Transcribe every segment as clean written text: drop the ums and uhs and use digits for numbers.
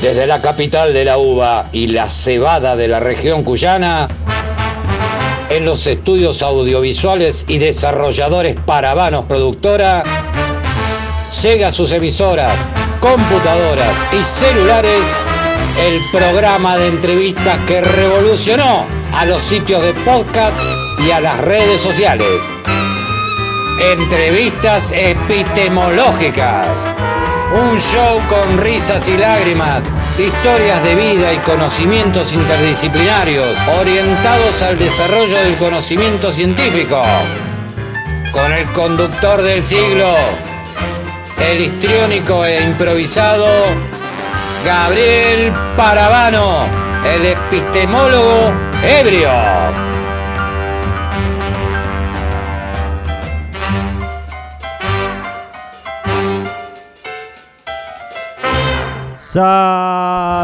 Desde la capital de la uva y la cebada de la región cuyana, en los estudios audiovisuales y desarrolladores Paravanos Productora, llega a sus emisoras, computadoras y celulares el programa de entrevistas que revolucionó a los sitios de podcast y a las redes sociales. Entrevistas epistemológicas. Un show con risas y lágrimas, historias de vida y conocimientos interdisciplinarios orientados al desarrollo del conocimiento científico. Con el conductor del siglo, el histriónico e improvisado Gabriel Paravano, el epistemólogo ebrio.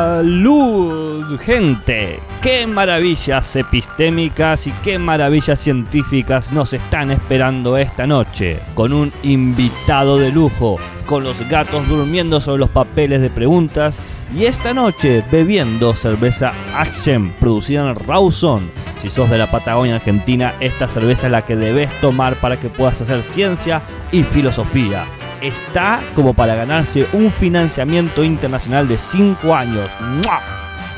¡Salud, gente! ¡Qué maravillas epistémicas y qué maravillas científicas nos están esperando esta noche! Con un invitado de lujo, con los gatos durmiendo sobre los papeles de preguntas y esta noche bebiendo cerveza Action producida en Rawson. Si sos de la Patagonia Argentina, esta cerveza es la que debes tomar para que puedas hacer ciencia y filosofía. Está como para ganarse un financiamiento internacional de 5 años. ¡Mua!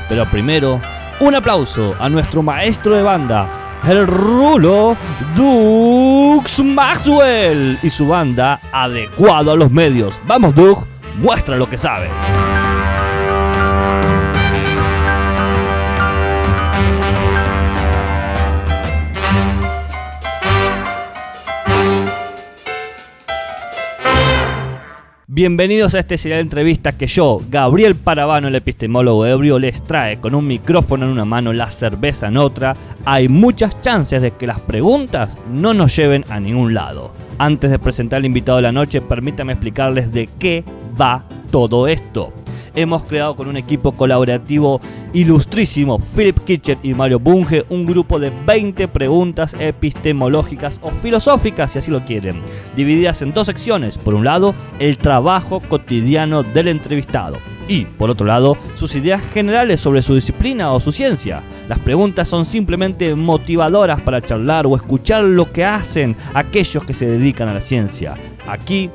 Pero primero, un aplauso a nuestro maestro de banda, el Rulo Dux Maxwell y su banda Adecuado a los Medios. Vamos, Dux, muestra lo que sabes. Bienvenidos a este serial de entrevistas que yo, Gabriel Paravano, el epistemólogo ebrio, les trae con un micrófono en una mano, la cerveza en otra. Hay muchas chances de que las preguntas no nos lleven a ningún lado. Antes de presentar al invitado de la noche, permítanme explicarles de qué va todo esto. Hemos creado con un equipo colaborativo ilustrísimo, Philip Kitchen y Mario Bunge, un grupo de 20 preguntas epistemológicas o filosóficas, si así lo quieren, divididas en 2 secciones. Por un lado, el trabajo cotidiano del entrevistado y, por otro lado, sus ideas generales sobre su disciplina o su ciencia. Las preguntas son simplemente motivadoras para charlar o escuchar lo que hacen aquellos que se dedican a la ciencia. Aquí,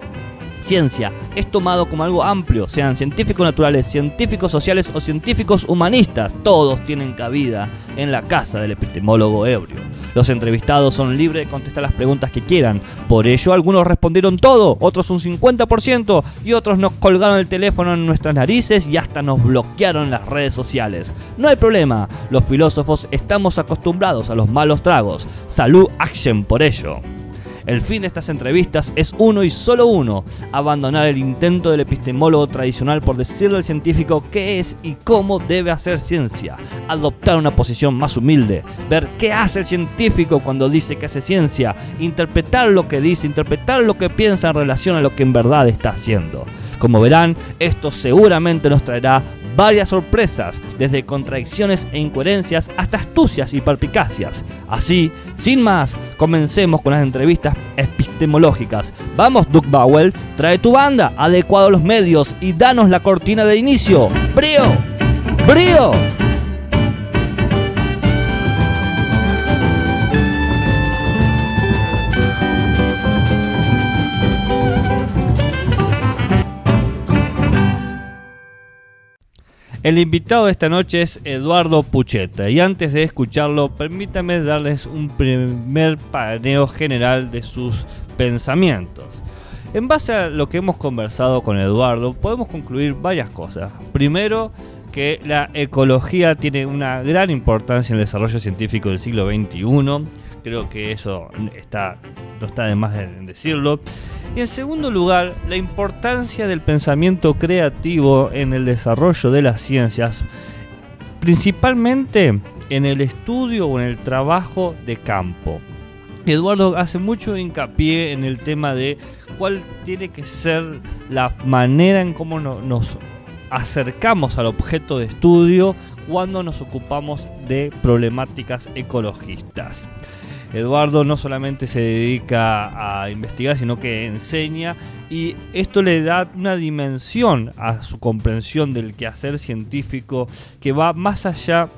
ciencia es tomado como algo amplio, sean científicos naturales, científicos sociales o científicos humanistas. Todos tienen cabida en la casa del epistemólogo ebrio. Los entrevistados son libres de contestar las preguntas que quieran. Por ello, algunos respondieron todo, otros un 50% y otros nos colgaron el teléfono en nuestras narices y hasta nos bloquearon en las redes sociales. No hay problema, los filósofos estamos acostumbrados a los malos tragos. Salud, action por ello. El fin de estas entrevistas es uno y solo uno: abandonar el intento del epistemólogo tradicional por decirle al científico qué es y cómo debe hacer ciencia, adoptar una posición más humilde, ver qué hace el científico cuando dice que hace ciencia, interpretar lo que dice, interpretar lo que piensa en relación a lo que en verdad está haciendo. Como verán, esto seguramente nos traerá varias sorpresas, desde contradicciones e incoherencias hasta astucias y perspicacias. Así, sin más, comencemos con las entrevistas epistemológicas. Vamos, Doug Bowell, trae tu banda, Adecuado a los Medios, y danos la cortina de inicio. ¡Brío! ¡Brío! El invitado de esta noche es Eduardo Pucheta y antes de escucharlo, permítanme darles un primer paneo general de sus pensamientos. En base a lo que hemos conversado con Eduardo, podemos concluir varias cosas. Primero, que la ecología tiene una gran importancia en el desarrollo científico del siglo XXI. Creo que eso no está de más en decirlo. Y en segundo lugar, la importancia del pensamiento creativo en el desarrollo de las ciencias, principalmente en el estudio o en el trabajo de campo. Eduardo hace mucho hincapié en el tema de cuál tiene que ser la manera en cómo nos acercamos al objeto de estudio cuando nos ocupamos de problemáticas ecologistas. Eduardo no solamente se dedica a investigar, sino que enseña, y esto le da una dimensión a su comprensión del quehacer científico que va más allá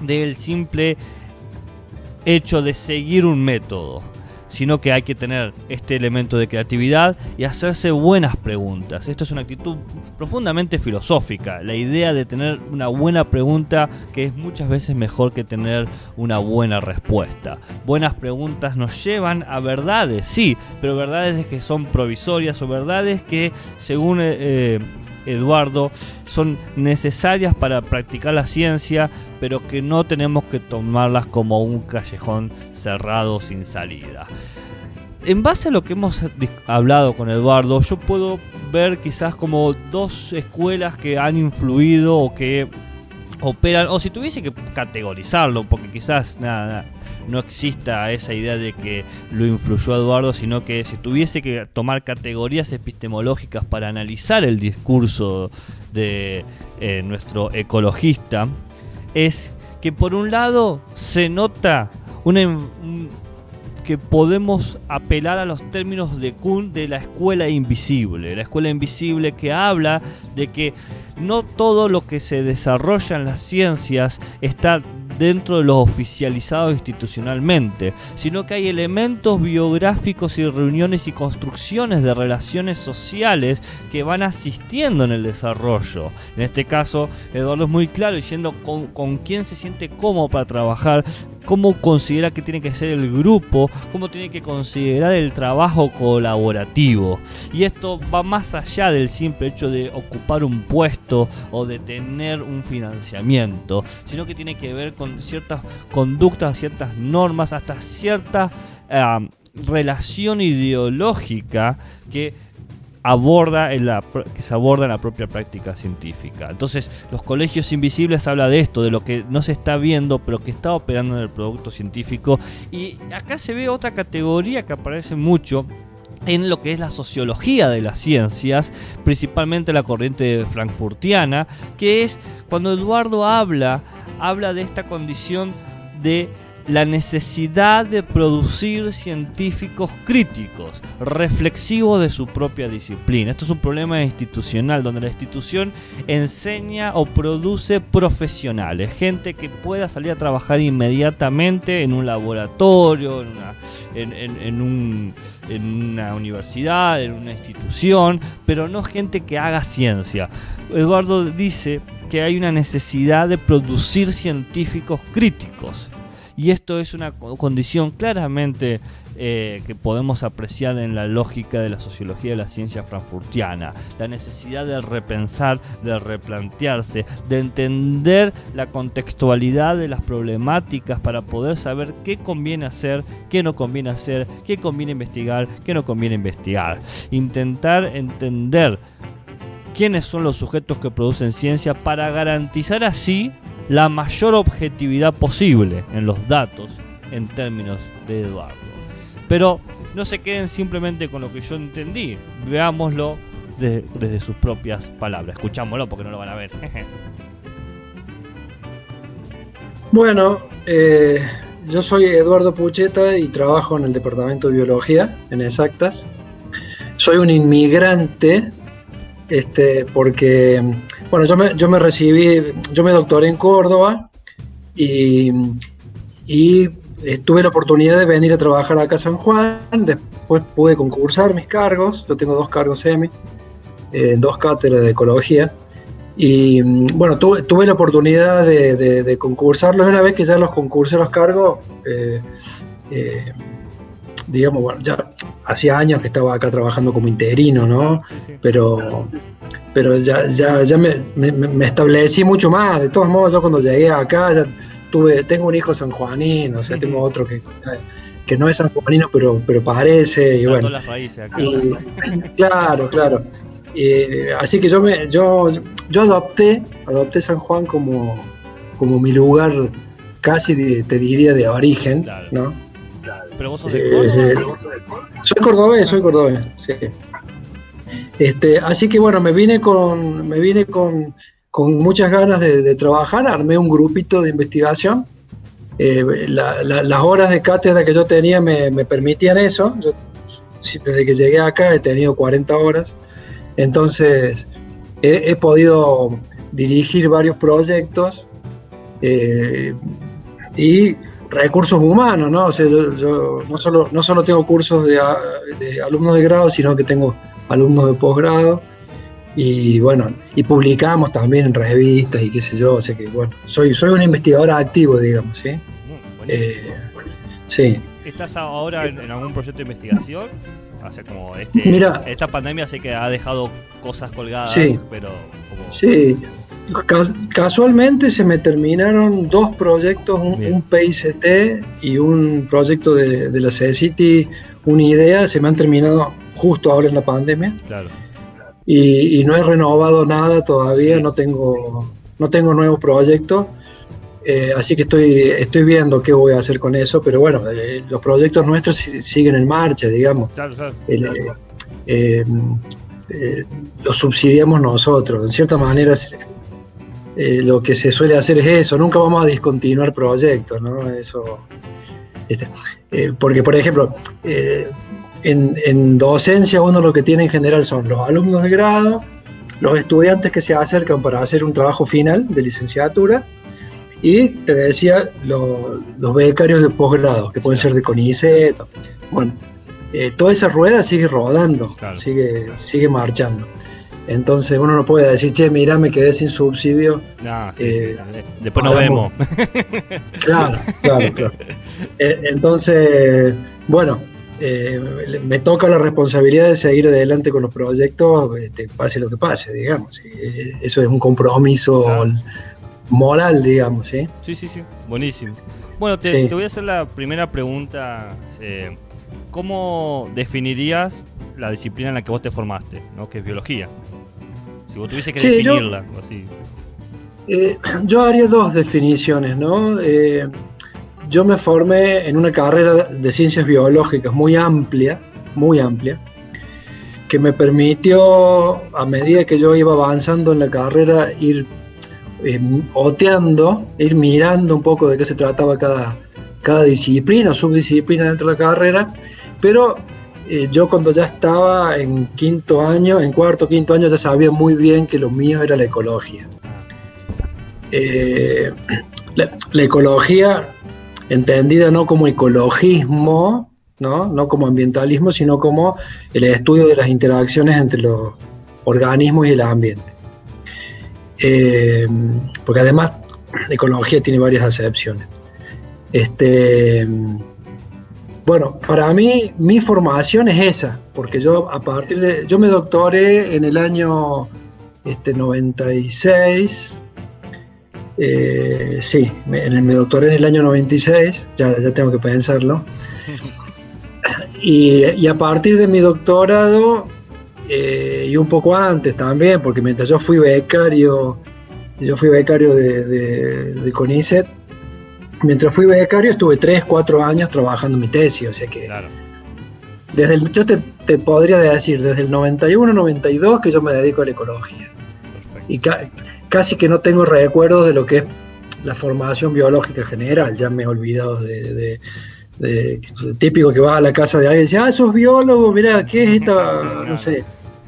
del simple hecho de seguir un método, sino que hay que tener este elemento de creatividad y hacerse buenas preguntas. Esto es una actitud profundamente filosófica, la idea de tener una buena pregunta, que es muchas veces mejor que tener una buena respuesta. Buenas preguntas nos llevan a verdades, sí, pero verdades que son provisorias o verdades que, según Eduardo, son necesarias para practicar la ciencia, pero que no tenemos que tomarlas como un callejón cerrado sin salida. En base a lo que hemos hablado con Eduardo, yo puedo ver quizás como dos escuelas que han influido o que operan, o si tuviese que categorizarlo, porque quizás no exista esa idea de que lo influyó a Eduardo, sino que si tuviese que tomar categorías epistemológicas para analizar el discurso de nuestro ecologista, es que por un lado se nota que podemos apelar a los términos de Kuhn de la escuela invisible que habla de que no todo lo que se desarrolla en las ciencias está dentro de lo oficializado institucionalmente, sino que hay elementos biográficos y reuniones y construcciones de relaciones sociales que van asistiendo en el desarrollo. En este caso, Eduardo es muy claro diciendo con quién se siente cómodo para trabajar, cómo considera que tiene que ser el grupo, cómo tiene que considerar el trabajo colaborativo. Y esto va más allá del simple hecho de ocupar un puesto o de tener un financiamiento, sino que tiene que ver con ciertas conductas, ciertas normas, hasta cierta relación ideológica que se aborda en la propia práctica científica. Entonces, los colegios invisibles habla de esto, de lo que no se está viendo, pero que está operando en el producto científico. Y acá se ve otra categoría que aparece mucho en lo que es la sociología de las ciencias, principalmente la corriente frankfurtiana, que es cuando Eduardo habla de esta condición de la necesidad de producir científicos críticos, reflexivos de su propia disciplina. Esto es un problema institucional, donde la institución enseña o produce profesionales, gente que pueda salir a trabajar inmediatamente en un laboratorio, en una universidad, en una institución, pero no gente que haga ciencia. Eduardo dice que hay una necesidad de producir científicos críticos. Y esto es una condición claramente que podemos apreciar en la lógica de la sociología de la ciencia frankfurtiana. La necesidad de repensar, de replantearse, de entender la contextualidad de las problemáticas para poder saber qué conviene hacer, qué no conviene hacer, qué conviene investigar, qué no conviene investigar. Intentar entender quiénes son los sujetos que producen ciencia para garantizar así la mayor objetividad posible en los datos en términos de Eduardo. Pero no se queden simplemente con lo que yo entendí, veámoslo desde sus propias palabras. Escuchámoslo porque no lo van a ver. Bueno, yo soy Eduardo Pucheta y trabajo en el Departamento de Biología, en Exactas. Soy un inmigrante porque, bueno, yo me recibí, yo me doctoré en Córdoba y tuve la oportunidad de venir a trabajar acá a San Juan. Después pude concursar mis cargos. Yo tengo 2 cargos semi, 2 cátedras de ecología. Y bueno, tuve la oportunidad de concursarlos. Una vez que ya los concursé los cargos, digamos, bueno, ya hacía años que estaba acá trabajando como interino, ¿no? Sí. Pero ya me establecí mucho más. De todos modos, yo cuando llegué acá ya tengo un hijo sanjuanino, o sea, tengo otro que no es sanjuanino, pero parece, y bueno. Las raíces acá. Claro. Así que yo adopté San Juan como mi lugar casi, te diría, de origen, claro. ¿No? ¿Pero vos sos de Córdoba? Soy cordobés, sí. Así que bueno, me vine con muchas ganas de trabajar. Armé un grupito de investigación Las horas de cátedra que yo tenía me permitían eso. Yo, desde que llegué acá he tenido 40 horas, entonces he podido dirigir varios proyectos y recursos humanos, ¿no? O sea, yo no solo tengo cursos de alumnos de grado, sino que tengo alumnos de posgrado. Y bueno, y publicamos también en revistas y qué sé yo, o sea que bueno, soy un investigador activo, digamos, ¿sí? Sí. ¿Estás ahora en algún proyecto de investigación? O sea, como Mira, esta pandemia sé que ha dejado cosas colgadas, sí, pero como... Sí, casualmente se me terminaron 2 proyectos, un PICT y un proyecto de la CECITI, una idea, se me han terminado justo ahora en la pandemia. Claro. Y no he renovado nada todavía, sí. no tengo nuevos proyectos, así que estoy viendo qué voy a hacer con eso, pero bueno, los proyectos nuestros siguen en marcha, digamos. Claro. Los subsidiamos nosotros, en cierta manera lo que se suele hacer es eso, nunca vamos a discontinuar proyectos, ¿no? Eso, porque por ejemplo, en docencia uno lo que tiene en general son los alumnos de grado, los estudiantes que se acercan para hacer un trabajo final de licenciatura y, te decía, los becarios de posgrado, que pueden ser de CONICET. Bueno, toda esa rueda sigue rodando, claro. sigue marchando. Entonces uno no puede decir, che, mirá, me quedé sin subsidio. No, sí. Después nos vemos. Claro. Entonces, bueno, me toca la responsabilidad de seguir adelante con los proyectos, pase lo que pase, digamos. Eso es un compromiso moral, digamos, ¿sí? Sí, buenísimo. Bueno, te voy a hacer la primera pregunta. ¿Cómo definirías la disciplina en la que vos te formaste, ¿no? Que es biología? Si vos tuviese que definirla, así. Yo haría 2 definiciones, ¿no? Yo me formé en una carrera de ciencias biológicas muy amplia, que me permitió, a medida que yo iba avanzando en la carrera, ir oteando, ir mirando un poco de qué se trataba cada disciplina o subdisciplina dentro de la carrera, pero yo cuando ya estaba en cuarto, quinto año, ya sabía muy bien que lo mío era la ecología. La ecología entendida no como ecologismo, no como ambientalismo, sino como el estudio de las interacciones entre los organismos y el ambiente. Porque además la ecología tiene varias acepciones. Bueno, para mí mi formación es esa, porque yo yo me doctoré en el año 96. Me doctoré en el año 96, ya tengo que pensarlo. Y a partir de mi doctorado, y un poco antes también, porque mientras yo fui becario de CONICET, mientras fui becario estuve 3-4 años trabajando en mi tesis, o sea que claro. Yo te podría decir, desde el 91-92 que yo me dedico a la ecología. Perfecto. Y casi que no tengo recuerdos de lo que es la formación biológica general, ya me he olvidado de típico que vas a la casa de alguien y dice, sos biólogo, mirá, ¿qué es esta? No sé,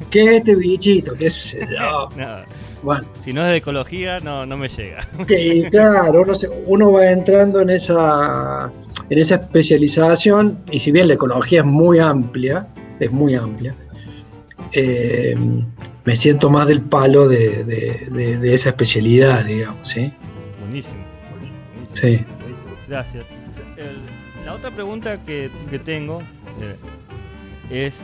¿qué es este bichito? ¿Qué es? No. Bueno. Si no es de ecología, no me llega. Sí, claro, uno va entrando en esa especialización, y si bien la ecología es muy amplia, me siento más del palo de esa especialidad, digamos, ¿sí? Buenísimo. Sí. Gracias. La otra pregunta que tengo es,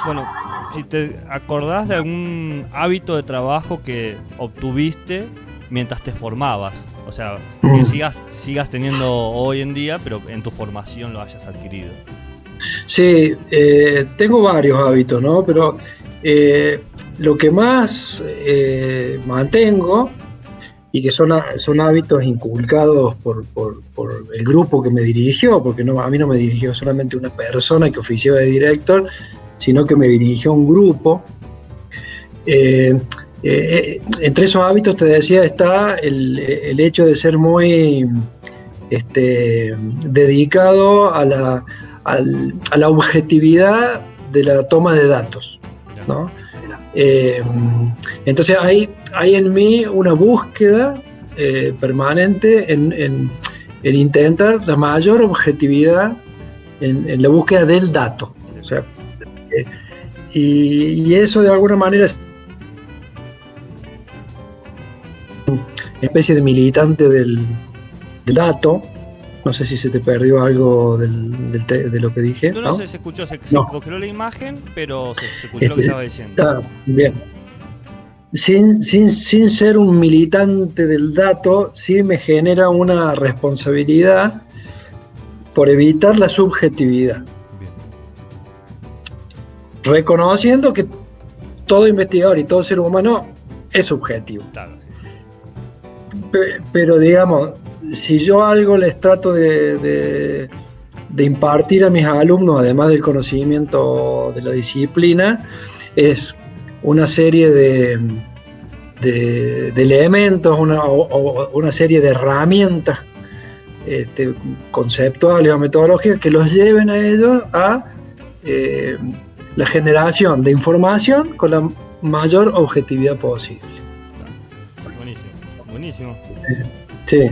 bueno, si te acordás de algún hábito de trabajo que obtuviste mientras te formabas, o sea, que sigas teniendo hoy en día, pero en tu formación lo hayas adquirido. Sí, tengo varios hábitos, ¿no? Pero lo que más mantengo, y que son hábitos inculcados por el grupo que me dirigió, porque a mí no me dirigió solamente una persona que ofició de director, sino que me dirigió un grupo. Entre esos hábitos, te decía, está el hecho de ser muy dedicado a la objetividad de la toma de datos, ¿no? Entonces hay en mí una búsqueda permanente en intentar la mayor objetividad en la búsqueda del dato. O sea, y eso de alguna manera es una especie de militante del dato. No sé si se te perdió algo de lo que dije. No sé, se escuchó, se cogió la imagen, pero se escuchó lo que estaba diciendo. Bien. Sin ser un militante del dato, sí me genera una responsabilidad por evitar la subjetividad. Bien. Reconociendo que todo investigador y todo ser humano es subjetivo. Claro. Pero digamos, si yo algo les trato de impartir a mis alumnos, además del conocimiento de la disciplina, es una serie de elementos, una serie de herramientas conceptuales o metodológicas que los lleven a ellos a la generación de información con la mayor objetividad posible. Buenísimo. Sí.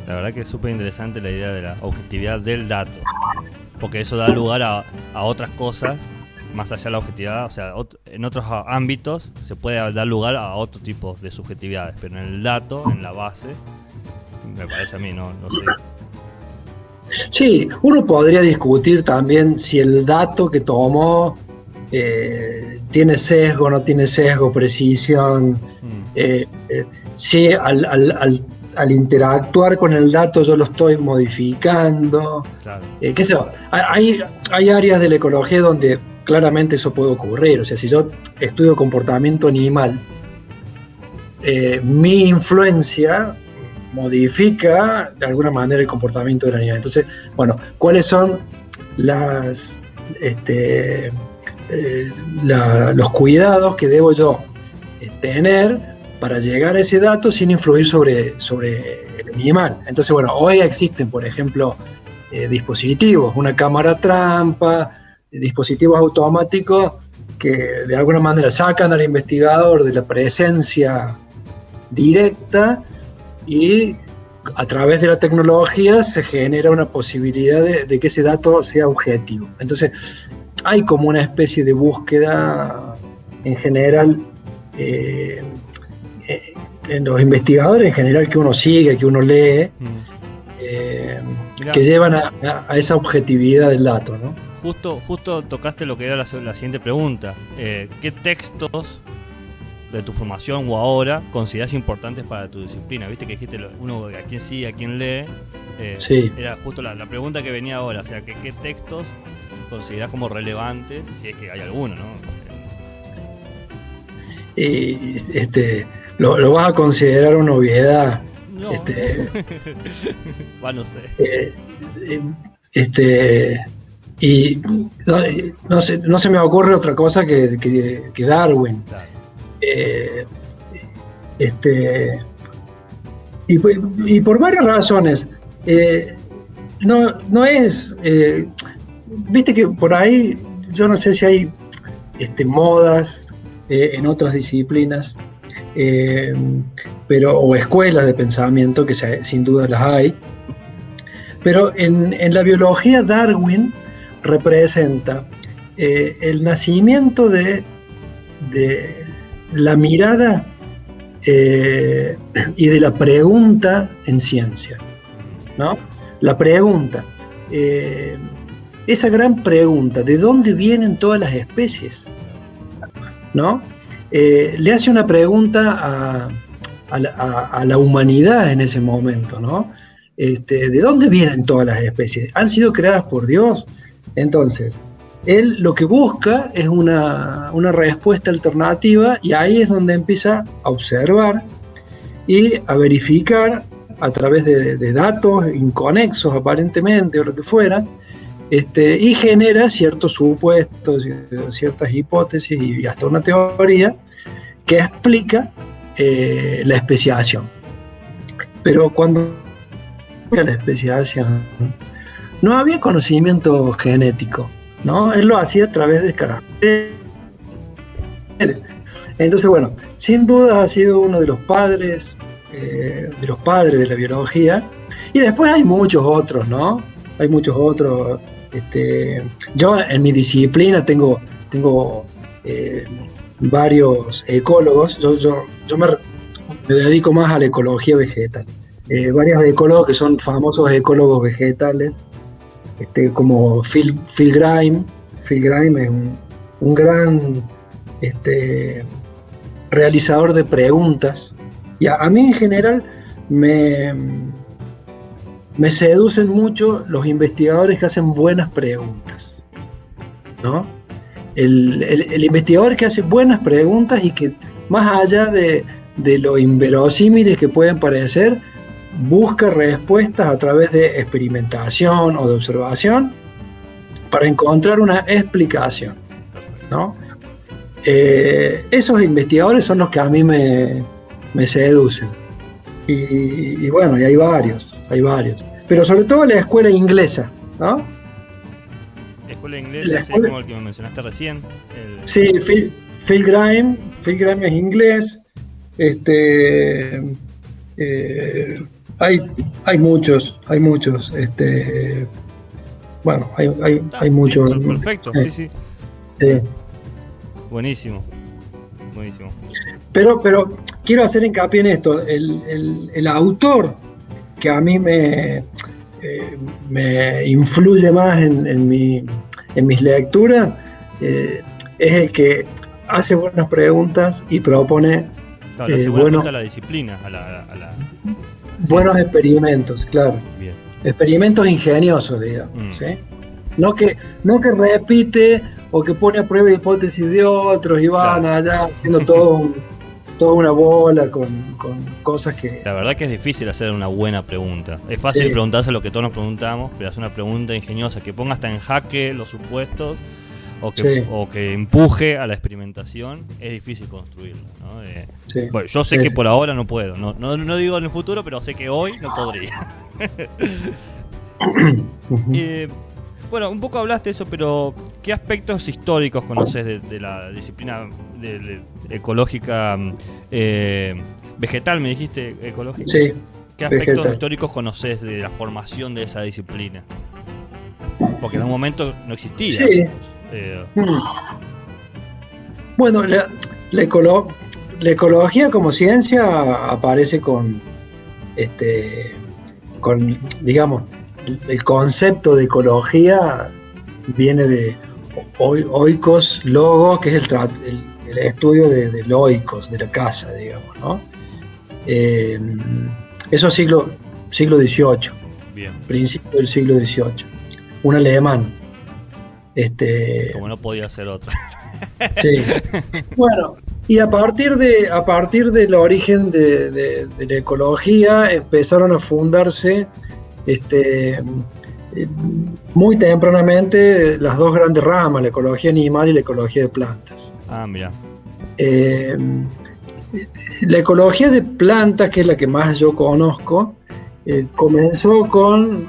La verdad que es súper interesante la idea de la objetividad del dato, porque eso da lugar a otras cosas, más allá de la objetividad, o sea, en otros ámbitos se puede dar lugar a otro tipo de subjetividades, pero en el dato, en la base, me parece a mí, no sé. Sí, uno podría discutir también si el dato que tomó tiene sesgo, no tiene sesgo, precisión, si al interactuar con el dato yo lo estoy modificando. Claro. ¿Qué sé yo? Hay áreas de la ecología donde claramente eso puede ocurrir. O sea, si yo estudio comportamiento animal, mi influencia modifica de alguna manera el comportamiento del animal. Entonces, bueno, ¿cuáles son los cuidados que debo yo tener para llegar a ese dato sin influir sobre el animal? Entonces, bueno, hoy existen, por ejemplo, dispositivos, una cámara trampa, dispositivos automáticos que de alguna manera sacan al investigador de la presencia directa y a través de la tecnología se genera una posibilidad de que ese dato sea objetivo. Entonces, hay como una especie de búsqueda en general en los investigadores en general que uno sigue, que uno lee, que llevan a esa objetividad del dato, ¿no? Justo tocaste lo que era la siguiente pregunta. ¿Qué textos de tu formación o ahora consideras importantes para tu disciplina? Viste que dijiste uno a quién sigue, a quién lee. Sí. Era justo la pregunta que venía ahora. O sea, ¿qué textos consideras como relevantes? Si es que hay alguno, ¿no? Lo vas a considerar una obviedad. No. No sé. Y no se me ocurre otra cosa que Darwin. Claro. Y por varias razones. No es. Viste que por ahí, yo no sé si hay modas en otras disciplinas, o escuelas de pensamiento, que sin duda las hay. Pero en la biología, Darwin representa el nacimiento de la mirada y de la pregunta en ciencia, ¿no? La pregunta, esa gran pregunta, ¿de dónde vienen todas las especies? ¿No? Le hace una pregunta a la humanidad en ese momento, ¿no? ¿De dónde vienen todas las especies? ¿Han sido creadas por Dios? Entonces, él lo que busca es una respuesta alternativa, y ahí es donde empieza a observar y a verificar a través de datos inconexos aparentemente o lo que fuera, y genera ciertos supuestos, ciertas hipótesis y hasta una teoría que explica la especiación. Pero cuando la especiación, no había conocimiento genético, ¿no? Él lo hacía a través de caracteres. Entonces, bueno, sin duda ha sido uno de los padres de la biología. Y después hay muchos otros, ¿no? Hay muchos otros. Yo en mi disciplina tengo varios ecólogos. Yo me dedico más a la ecología vegetal. Varios ecólogos que son famosos ecólogos vegetales, como Phil Grime. Phil Grime es un gran realizador de preguntas. Y a mí en general me seducen mucho los investigadores que hacen buenas preguntas, ¿no? El investigador que hace buenas preguntas y que más allá de lo inverosímiles que pueden parecer, busca respuestas a través de experimentación o de observación para encontrar una explicación, ¿no? Esos investigadores son los que a mí me seducen. Y bueno, y hay varios. Pero sobre todo la escuela inglesa, ¿no? Escuela inglesa, sí, como el que me mencionaste recién. Sí, Phil Grime es inglés. Hay muchos. Bueno, hay muchos. Perfecto, sí. Buenísimo. Pero quiero hacer hincapié en esto. El autor que a mí me influye más en mis lecturas es el que hace buenas preguntas y propone la disciplina, buenos experimentos, claro. Bien. Experimentos ingeniosos, digamos. ¿Sí? No que repite o que pone a prueba hipótesis de otros y van allá haciendo toda una bola con cosas que... La verdad que es difícil hacer una buena pregunta. Es fácil preguntarse lo que todos nos preguntamos, pero hacer una pregunta ingeniosa que ponga hasta en jaque los supuestos o que empuje a la experimentación, es difícil construirlo, ¿no? Bueno, yo sé que por ahora no puedo. No digo en el futuro, pero sé que hoy no podría. Bueno, un poco hablaste de eso, pero ¿qué aspectos históricos conoces de la disciplina ecológica vegetal? Me dijiste ecológica. Sí. ¿Qué aspectos vegetal. históricos conoces de la formación de esa disciplina? Porque en un momento no existía. Sí. Bueno, la ecología como ciencia aparece con digamos, el concepto de ecología viene de oikos, logos, que es el estudio de oikos, de la casa, digamos, ¿no? Eso siglo XVIII, Bien. Principio del siglo XVIII, un alemán. Como no podía ser otra. Sí. Bueno, y a partir del origen de la ecología empezaron a fundarse muy tempranamente las dos grandes ramas, la ecología animal y la ecología de plantas. Ah, mira. La ecología de plantas, que es la que más yo conozco, comenzó con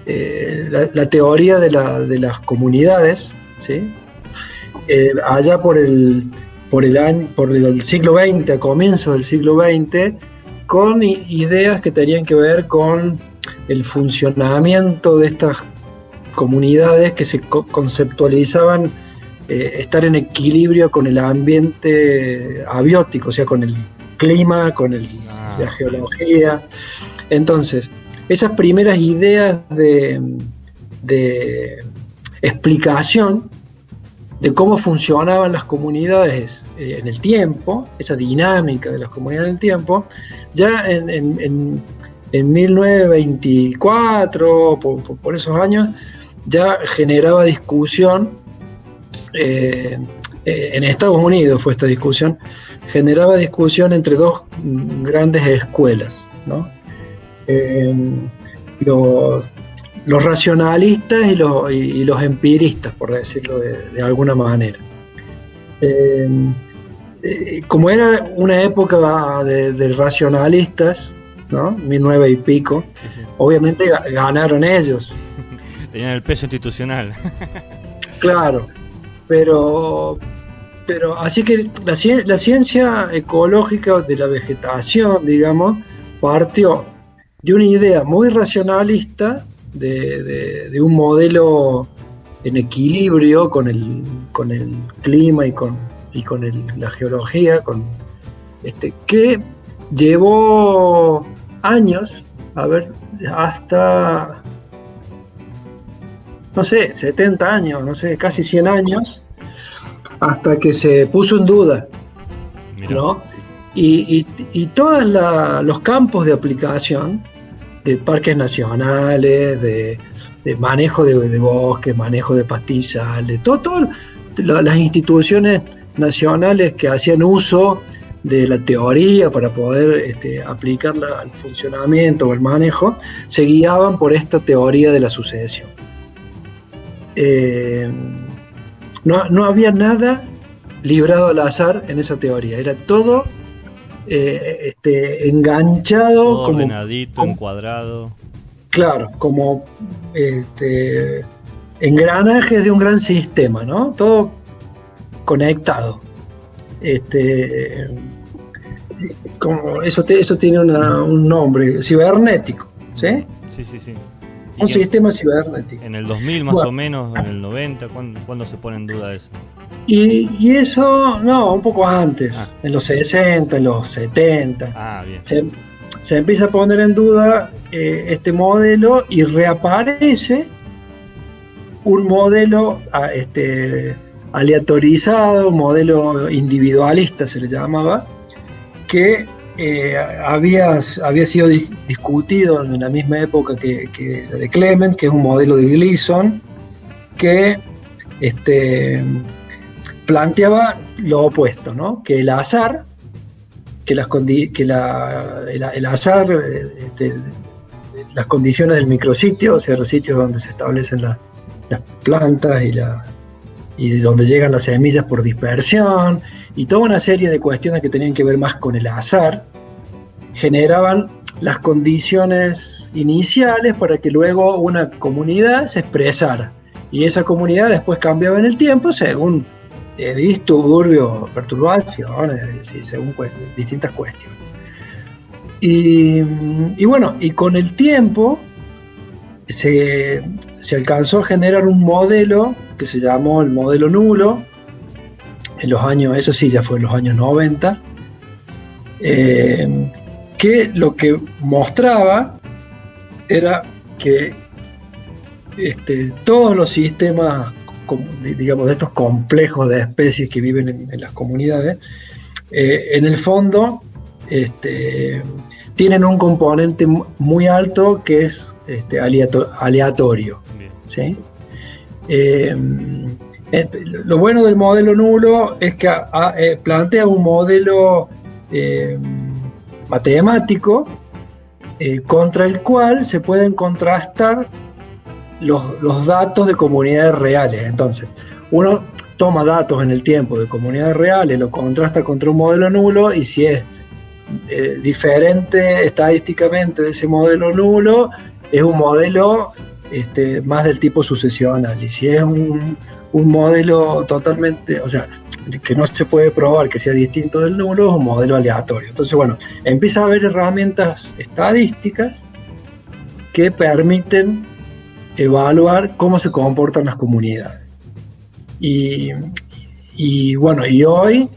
la teoría de las comunidades, ¿sí? Allá por el siglo XX, a comienzos del siglo XX, con ideas que tenían que ver con el funcionamiento de estas comunidades que se conceptualizaban estar en equilibrio con el ambiente abiótico, o sea, con el clima, con la geología. Entonces, esas primeras ideas de explicación de cómo funcionaban las comunidades en el tiempo, esa dinámica de las comunidades en el tiempo, ya en 1924, por esos años, ya generaba discusión, en Estados Unidos fue esta discusión, generaba discusión entre dos grandes escuelas, ¿no? Los racionalistas y los empiristas, por decirlo de alguna manera. Como era una época de racionalistas, ¿no? 1009 y pico. Sí. Obviamente ganaron ellos. Tenían el peso institucional. Claro, pero así que la ciencia ecológica de la vegetación, digamos, partió de una idea muy racionalista de un modelo en equilibrio con el clima y con la geología, que llevó años, hasta, no sé, 70 años, no sé, casi 100 años, hasta que se puso en duda, ¿no? Y todos los campos de aplicación de parques nacionales, de manejo de bosques, manejo de pastizales, todas las instituciones nacionales que hacían uso de la teoría para poder aplicarla al funcionamiento o al manejo, se guiaban por esta teoría de la sucesión. No había nada librado al azar en esa teoría, era todo enganchado, todo como ordenadito, encuadrado. Claro, como engranajes de un gran sistema, ¿no? Todo conectado. Como eso tiene un nombre, cibernético, ¿sí? Sí. Un sistema cibernético. En el 2000 más o menos, en el 90, ¿cuándo se pone en duda eso? Y eso, no, un poco antes, en los 60, en los 70. Bien. Se empieza a poner en duda este modelo y reaparece un modelo aleatorizado, un modelo individualista se le llamaba, que había sido discutido en la misma época que la de Clemens, que es un modelo de Gleason, que planteaba lo opuesto, ¿no? Que el azar, el azar, las condiciones del micrositio, o sea, los sitios donde se establecen las plantas y de donde llegan las semillas por dispersión, y toda una serie de cuestiones que tenían que ver más con el azar, generaban las condiciones iniciales para que luego una comunidad se expresara. Y esa comunidad después cambiaba en el tiempo según disturbios, perturbaciones, según distintas cuestiones. Y bueno, y con el tiempo se alcanzó a generar un modelo que se llamó el modelo nulo, en los años, eso sí, ya fue en los años 90, que lo que mostraba era que todos los sistemas, digamos, de estos complejos de especies que viven en las comunidades, en el fondo tienen un componente muy alto que es aleatorio, ¿sí? Lo bueno del modelo nulo es que plantea un modelo matemático contra el cual se pueden contrastar los datos de comunidades reales. Entonces, uno toma datos en el tiempo de comunidades reales, lo contrasta contra un modelo nulo, y si es diferente estadísticamente de ese modelo nulo, es un modelo más del tipo sucesional. Y si es un modelo totalmente, o sea, que no se puede probar que sea distinto del nulo, es un modelo aleatorio. Entonces, bueno, empieza a haber herramientas estadísticas que permiten evaluar cómo se comportan las comunidades. Y bueno, y hoy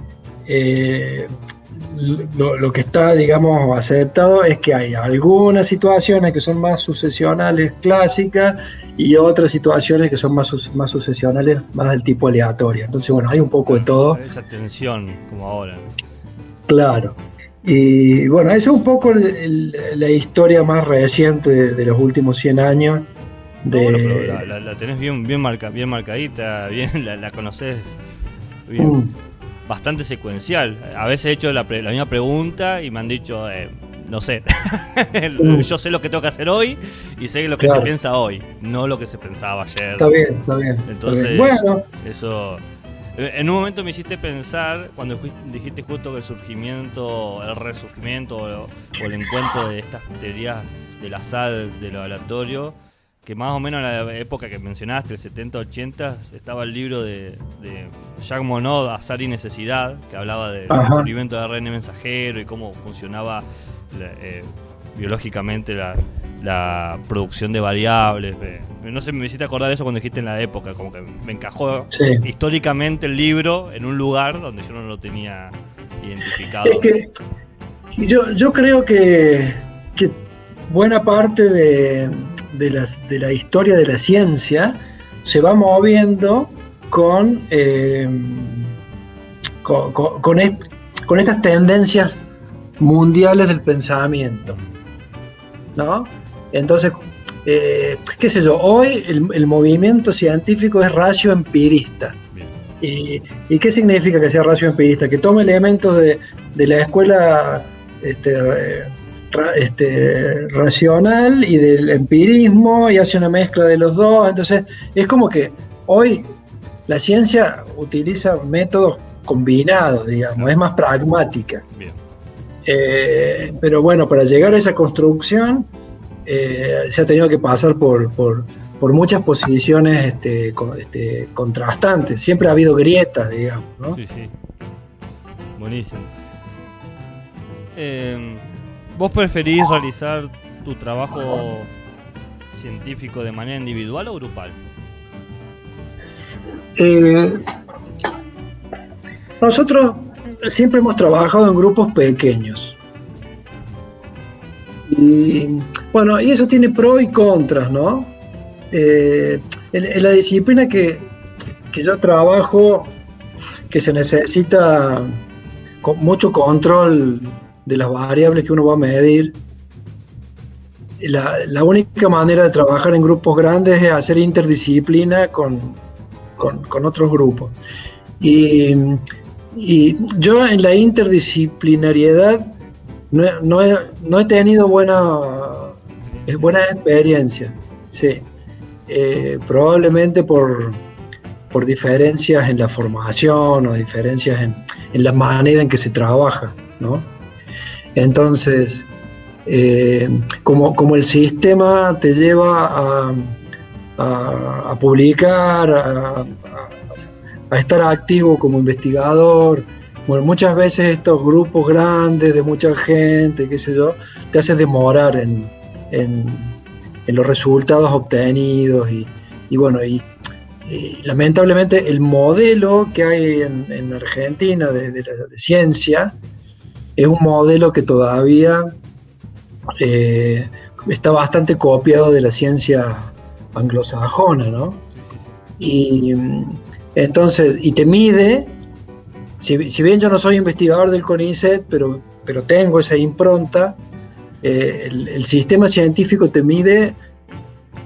lo que está, digamos, aceptado es que hay algunas situaciones que son más sucesionales clásicas y otras situaciones que son más sucesionales, más del tipo aleatorio. Entonces, bueno, hay un poco de todo. Esa tensión, como ahora. Claro. Y bueno, esa es un poco la historia más reciente de los últimos 100 años. Bueno, pero la tenés bien marcadita, bien la conocés bien. Bastante secuencial. A veces he hecho la misma pregunta y me han dicho, no sé, yo sé lo que tengo que hacer hoy y sé lo que se piensa hoy, no lo que se pensaba ayer. Está bien. Entonces, Bueno, eso En un momento me hiciste pensar, cuando dijiste justo que el resurgimiento o el encuentro de estas teorías del azar, de lo aleatorio, que más o menos en la época que mencionaste, el 70-80, estaba el libro de Jacques Monod, Azar y Necesidad, que hablaba del descubrimiento de ARN mensajero y cómo funcionaba biológicamente la producción de variables. No sé, me hiciste acordar eso cuando dijiste en la época, como que me encajó históricamente el libro en un lugar donde yo no lo tenía identificado. Es que yo creo que buena parte de la historia de la ciencia se va moviendo con estas tendencias mundiales del pensamiento, ¿no? Entonces, qué sé yo, hoy el movimiento científico es racio-empirista. ¿Y qué significa que sea racio-empirista? Que tome elementos de la escuela racional y del empirismo y hace una mezcla de los dos. Entonces es como que hoy la ciencia utiliza métodos combinados, digamos, es más pragmática. Pero bueno, para llegar a esa construcción se ha tenido que pasar por muchas posiciones contrastantes. Siempre ha habido grietas, digamos, ¿no? Sí. Buenísimo. ¿Vos preferís realizar tu trabajo científico de manera individual o grupal? Nosotros siempre hemos trabajado en grupos pequeños. Y bueno, y eso tiene pros y contras, ¿no? En la disciplina que yo trabajo, que se necesita mucho control de las variables que uno va a medir, la única manera de trabajar en grupos grandes es hacer interdisciplina con otros grupos. Y yo en la interdisciplinariedad no he tenido buena experiencia, sí. Probablemente por diferencias en la formación o diferencias en la manera en que se trabaja, ¿no? Entonces, como el sistema te lleva a publicar, a estar activo como investigador, bueno, muchas veces estos grupos grandes de mucha gente, qué sé yo, te hacen demorar en los resultados obtenidos y bueno, y lamentablemente el modelo que hay en Argentina de ciencia es un modelo que todavía está bastante copiado de la ciencia anglosajona, ¿no? Y entonces, y te mide, si bien yo no soy investigador del CONICET, pero tengo esa impronta, el sistema científico te mide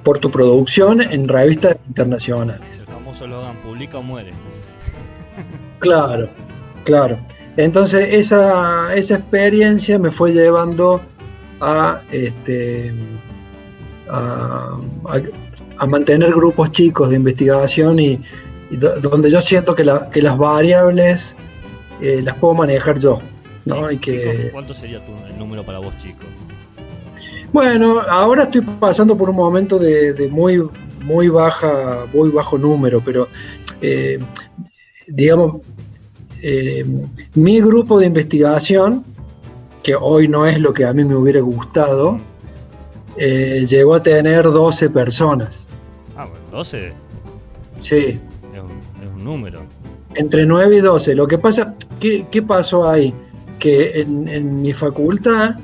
por tu producción en revistas internacionales. El famoso eslogan, publica o muere. Claro. Entonces esa experiencia me fue llevando a mantener grupos chicos de investigación y donde yo siento que las variables las puedo manejar yo, ¿no? Sí, y que, ¿cuánto sería el número para vos, chico? Bueno, ahora estoy pasando por un momento de muy bajo número, pero digamos, mi grupo de investigación, que hoy no es lo que a mí me hubiera gustado, llegó a tener 12 personas. Ah, bueno, 12. Sí. Es un número. Entre 9 y 12. Lo que pasa, ¿qué pasó ahí? Que en mi facultad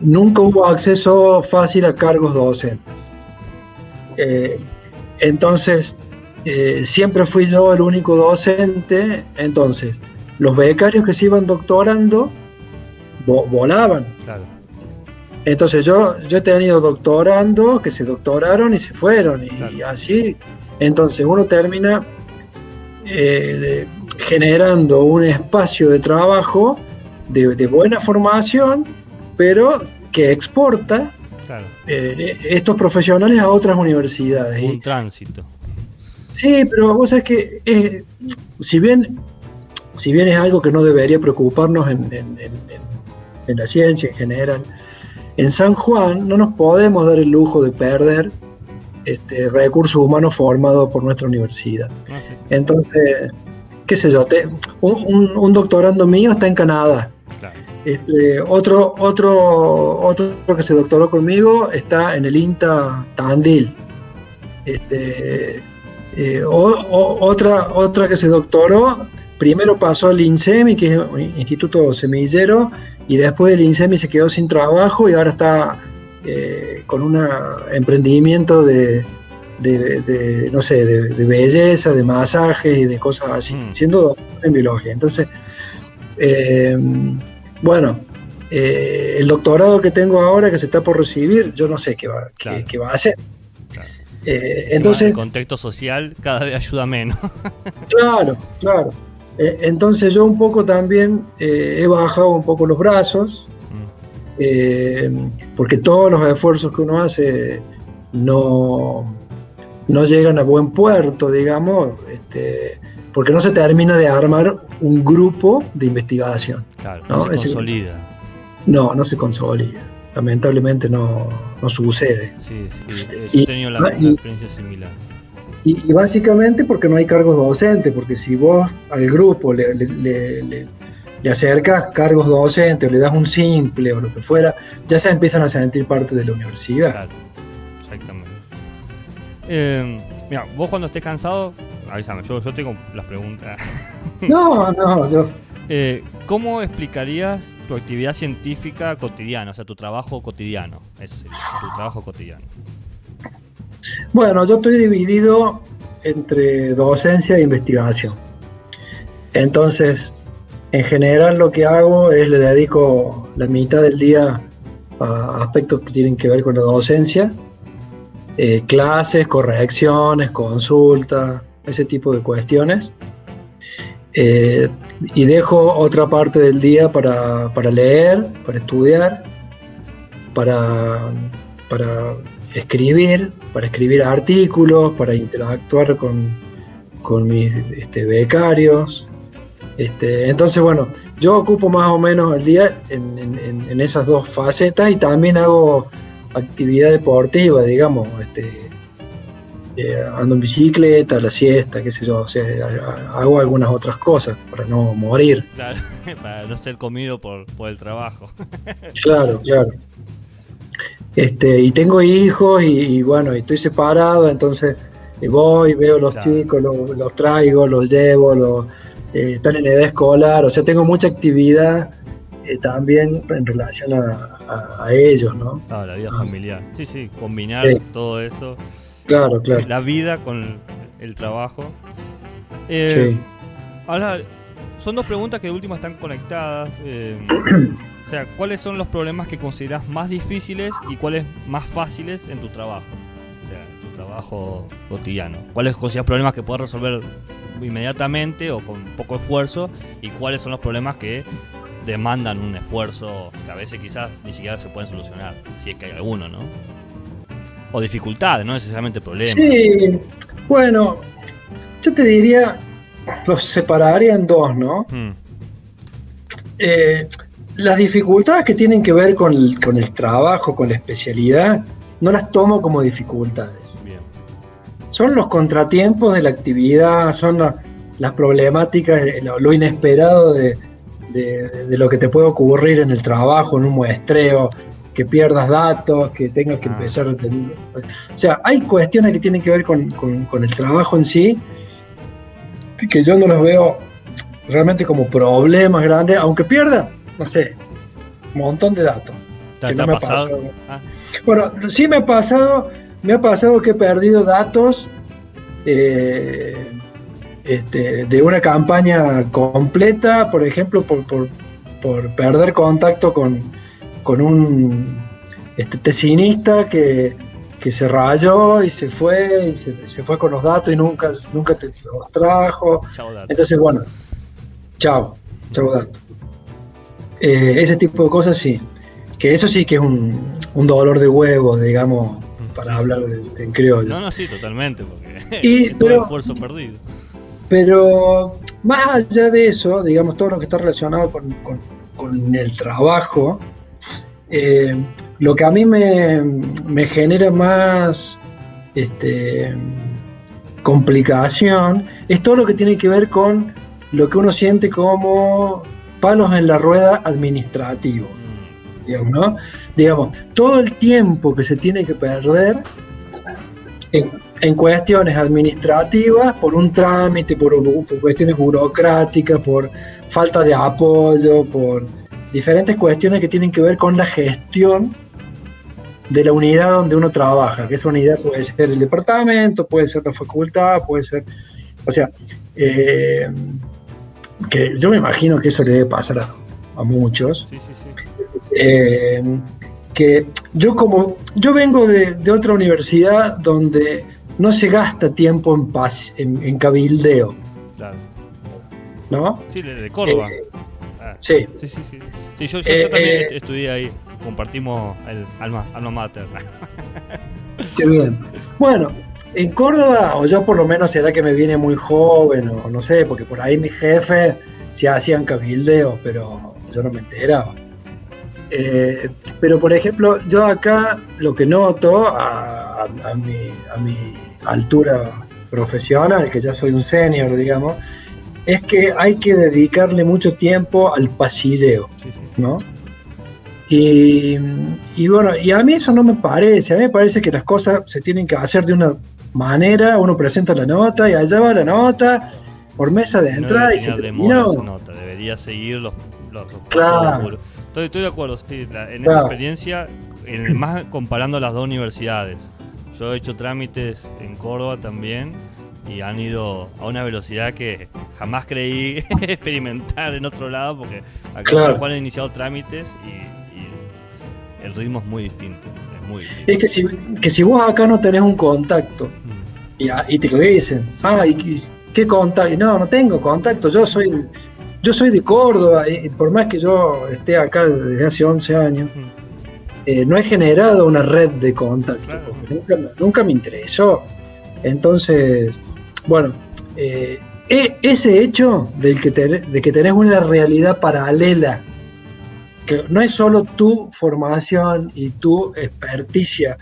nunca hubo acceso fácil a cargos docentes. Entonces, siempre fui yo el único docente. Entonces, los becarios que se iban doctorando volaban. Claro. Entonces, yo he tenido doctorando que se doctoraron y se fueron. Y claro, así, entonces uno termina generando un espacio de trabajo de buena formación, pero que exporta, claro, estos profesionales a otras universidades. Un tránsito. Sí, pero vos sabés que si bien es algo que no debería preocuparnos en la ciencia en general, en San Juan no nos podemos dar el lujo de perder recursos humanos formados por nuestra universidad. Sí. Entonces, qué sé yo, un doctorando mío está en Canadá. Claro. Otro que se doctoró conmigo está en el INTA Tandil. Otra que se doctoró, primero pasó al INSEMI, que es un instituto semillero, y después del INSEMI se quedó sin trabajo y ahora está con un emprendimiento de belleza, de masajes y de cosas así, siendo doctor en biología. Entonces, el doctorado que tengo ahora, que se está por recibir, yo no sé qué va a hacer. Claro. Entonces, el contexto social cada vez ayuda menos. Claro. Entonces yo un poco también he bajado un poco los brazos, porque todos los esfuerzos que uno hace no llegan a buen puerto, digamos, porque no se termina de armar un grupo de investigación. Claro, no se consolida. No se consolida. Lamentablemente no sucede. Sí, yo he tenido la experiencia similar. Y básicamente porque no hay cargos docentes, porque si vos al grupo le acercas cargos docentes o le das un simple o lo que fuera, ya se empiezan a sentir parte de la universidad. Claro, exactamente. Mira, vos cuando estés cansado, avísame, yo tengo las preguntas. Yo... ¿Cómo explicarías tu actividad científica cotidiana, o sea, tu trabajo cotidiano? Eso sería, tu trabajo cotidiano. Bueno, yo estoy dividido entre docencia e investigación. Entonces, en general lo que hago es le dedico la mitad del día a aspectos que tienen que ver con la docencia, clases, correcciones, consultas, ese tipo de cuestiones. Y dejo otra parte del día para leer, para estudiar, para escribir artículos, para interactuar con mis becarios. Entonces, bueno, yo ocupo más o menos el día en esas dos facetas y también hago actividad deportiva, digamos, ando en bicicleta, la siesta, qué sé yo, o sea, hago algunas otras cosas para no morir. Claro, para no ser comido por el trabajo. Claro. Y tengo hijos y bueno, estoy separado, entonces voy, veo los chicos, los traigo, los llevo, están en edad escolar, o sea, tengo mucha actividad también en relación a ellos, ¿no? La vida familiar. Sí, combinar todo eso. Claro. La vida con el trabajo. Sí. Ahora, son dos preguntas que de última están conectadas. O sea, ¿cuáles son los problemas que consideras más difíciles y cuáles más fáciles en tu trabajo? O sea, en tu trabajo cotidiano. ¿Cuáles consideras problemas que puedes resolver inmediatamente o con poco esfuerzo? ¿Y cuáles son los problemas que demandan un esfuerzo que a veces quizás ni siquiera se pueden solucionar? Si es que hay alguno, ¿no? O dificultades, no necesariamente problemas. Sí, bueno, yo te diría, los separaría en dos, ¿no? Las dificultades que tienen que ver con el trabajo, con la especialidad, no las tomo como dificultades. Bien. Son los contratiempos de la actividad, son las problemáticas, lo inesperado de lo que te puede ocurrir en el trabajo, en un muestreo, que pierdas datos, que tengas que empezar a tener... O sea, hay cuestiones que tienen que ver con el trabajo en sí, que yo no los veo realmente como problemas grandes, aunque pierda, no sé, un montón de datos. ¿Te ha pasado? Bueno, sí me ha pasado que he perdido datos de una campaña completa, por ejemplo, por perder contacto con un tesinista que se rayó y se fue con los datos y nunca te los trajo. Entonces, bueno, chao datos. Ese tipo de cosas sí, que eso sí que es un dolor de huevos, digamos, para hablar en criollo. No, sí, totalmente, porque todo esfuerzo perdido. Pero más allá de eso, digamos, todo lo que está relacionado con el trabajo, lo que a mí me genera más complicación es todo lo que tiene que ver con lo que uno siente como palos en la rueda administrativo, digamos, ¿no? Digamos, todo el tiempo que se tiene que perder en cuestiones administrativas, por un trámite, por cuestiones burocráticas, por falta de apoyo, por diferentes cuestiones que tienen que ver con la gestión de la unidad donde uno trabaja, que esa unidad puede ser el departamento, puede ser la facultad, puede ser, o sea, que yo me imagino que eso le debe pasar a muchos. Sí. Que yo vengo de otra universidad donde no se gasta tiempo en cabildeo. Claro. ¿No? Sí, de Córdoba. Sí. Sí, yo también estudié ahí. Compartimos el alma mater. Qué bien. Bueno, en Córdoba, o yo por lo menos será que me viene muy joven, o no sé, porque por ahí mis jefes se hacían cabildeo, pero yo no me enteraba. Pero por ejemplo, yo acá lo que noto a mi altura profesional, que ya soy un senior, digamos, es que hay que dedicarle mucho tiempo al pasilleo, ¿no? Y bueno, y a mí eso no me parece. A mí me parece que las cosas se tienen que hacer de una manera. Uno presenta la nota y allá va la nota por mesa de entrada y se terminó. Nota. Debería seguir los claro. Estoy de acuerdo, sí, en esa experiencia, más comparando las dos universidades. Yo he hecho trámites en Córdoba también y han ido a una velocidad que jamás creí experimentar en otro lado, porque acá en San Juan han iniciado trámites y el ritmo es muy distinto. Es que si vos acá no tenés un contacto y te lo dicen, ¿y qué contacto? No tengo contacto, yo soy de Córdoba y por más que yo esté acá desde hace 11 años, no he generado una red de contacto, claro. Porque nunca me interesó. Entonces, bueno, ese hecho de que tenés una realidad paralela, que no es solo tu formación y tu experticia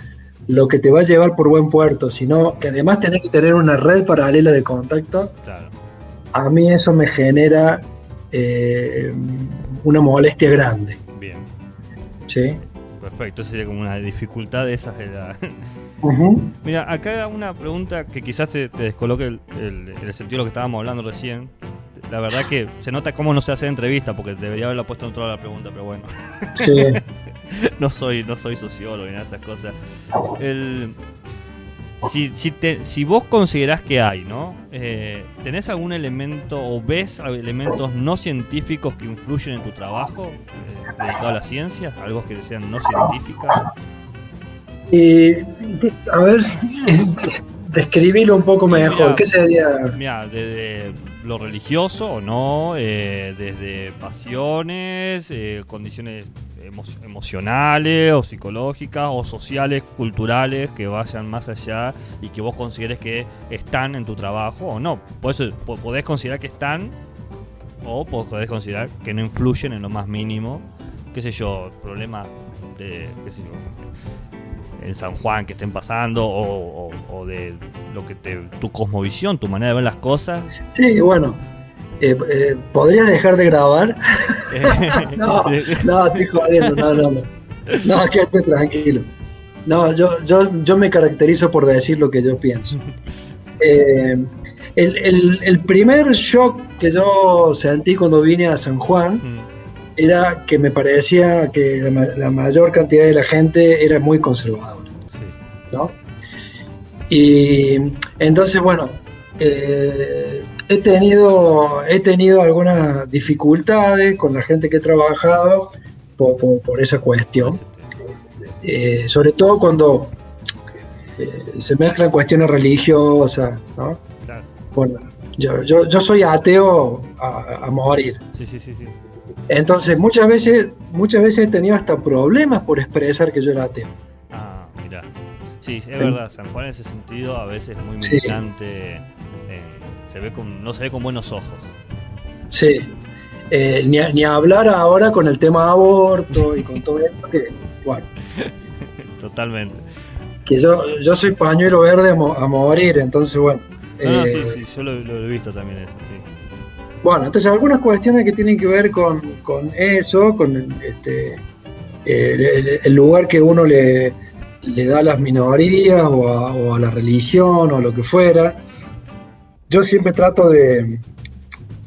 lo que te va a llevar por buen puerto, sino que además tenés que tener una red paralela de contacto. Claro. A mí eso me genera una molestia grande. Bien. ¿Sí? Perfecto, sería como una dificultad de esas. Uh-huh. Mira, acá una pregunta que quizás te descoloque el sentido de lo que estábamos hablando recién. La verdad que se nota cómo no se hace entrevista, porque debería haberla puesto en otro lado la pregunta, pero bueno. Sí. no soy sociólogo ni nada de esas cosas. Si vos considerás que hay, ¿no? ¿Tenés algún elemento o ves elementos no científicos que influyen en tu trabajo dedicado a la ciencia? ¿Algo que sean no científicas? A ver, describilo un poco mejor. Mira, ¿Qué sería? Mira, desde lo religioso o no, desde pasiones, condiciones emocionales o psicológicas o sociales, culturales que vayan más allá y que vos consideres que están en tu trabajo o no. Podés considerar que están o podés considerar que no influyen en lo más mínimo, qué sé yo, problemas de, qué sé yo, en San Juan que estén pasando o de lo que tu cosmovisión, tu manera de ver las cosas. Sí, bueno. ¿Podrías dejar de grabar? No, estoy jodiendo, no, quédate tranquilo. No, yo me caracterizo por decir lo que yo pienso. El primer shock que yo sentí cuando vine a San Juan era que me parecía que la mayor cantidad de la gente era muy conservadora, sí. ¿No? Y entonces, bueno, he tenido algunas dificultades con la gente que he trabajado por esa cuestión, sobre todo cuando se mezclan cuestiones religiosas, ¿no? Claro. Bueno, yo soy ateo a morir. Sí. Entonces muchas veces he tenido hasta problemas por expresar que yo era ateo. Mira. Sí, es verdad, San Juan en ese sentido a veces es muy militante, no se ve con buenos ojos. Sí, ni hablar ahora con el tema aborto y con todo esto que, bueno. Totalmente. Que yo soy pañuelo verde a morir, entonces bueno. Sí, yo lo he visto también eso, sí. Bueno, entonces algunas cuestiones que tienen que ver con eso, con el lugar que uno le da a las minorías o a la religión o lo que fuera. Yo siempre trato de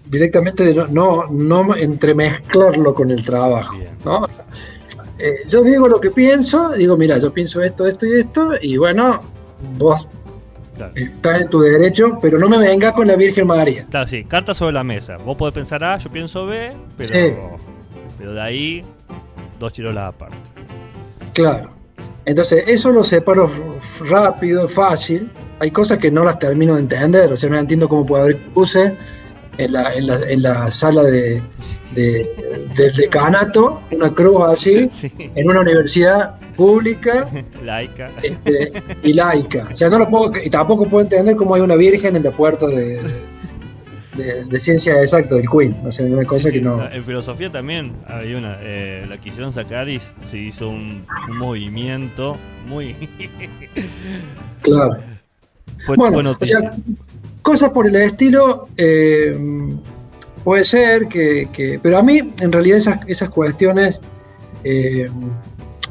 directamente de no entremezclarlo con el trabajo, ¿no? Yo digo lo que pienso, digo, mira, yo pienso esto y esto, y bueno, vos estás en tu derecho, pero no me vengas con la Virgen María. Claro, sí, cartas sobre la mesa. Vos podés pensar A, yo pienso B, pero de ahí, 2 chirolas aparte. Claro. Entonces, eso lo separo rápido, fácil. Hay cosas que no las termino de entender, o sea, no entiendo cómo puede haber cruces en la sala del decanato, una cruz así, en una universidad pública laica y laica. O sea, no lo puedo, y tampoco puedo entender cómo hay una virgen en la puerta de ciencia exacta del Queen. O sea, una cosa que no. En filosofía también hay una, la quisieron sacar y se hizo un movimiento muy. Claro. Fue O noticia. sea, cosas por el estilo, puede ser que. Pero a mí, en realidad, esas cuestiones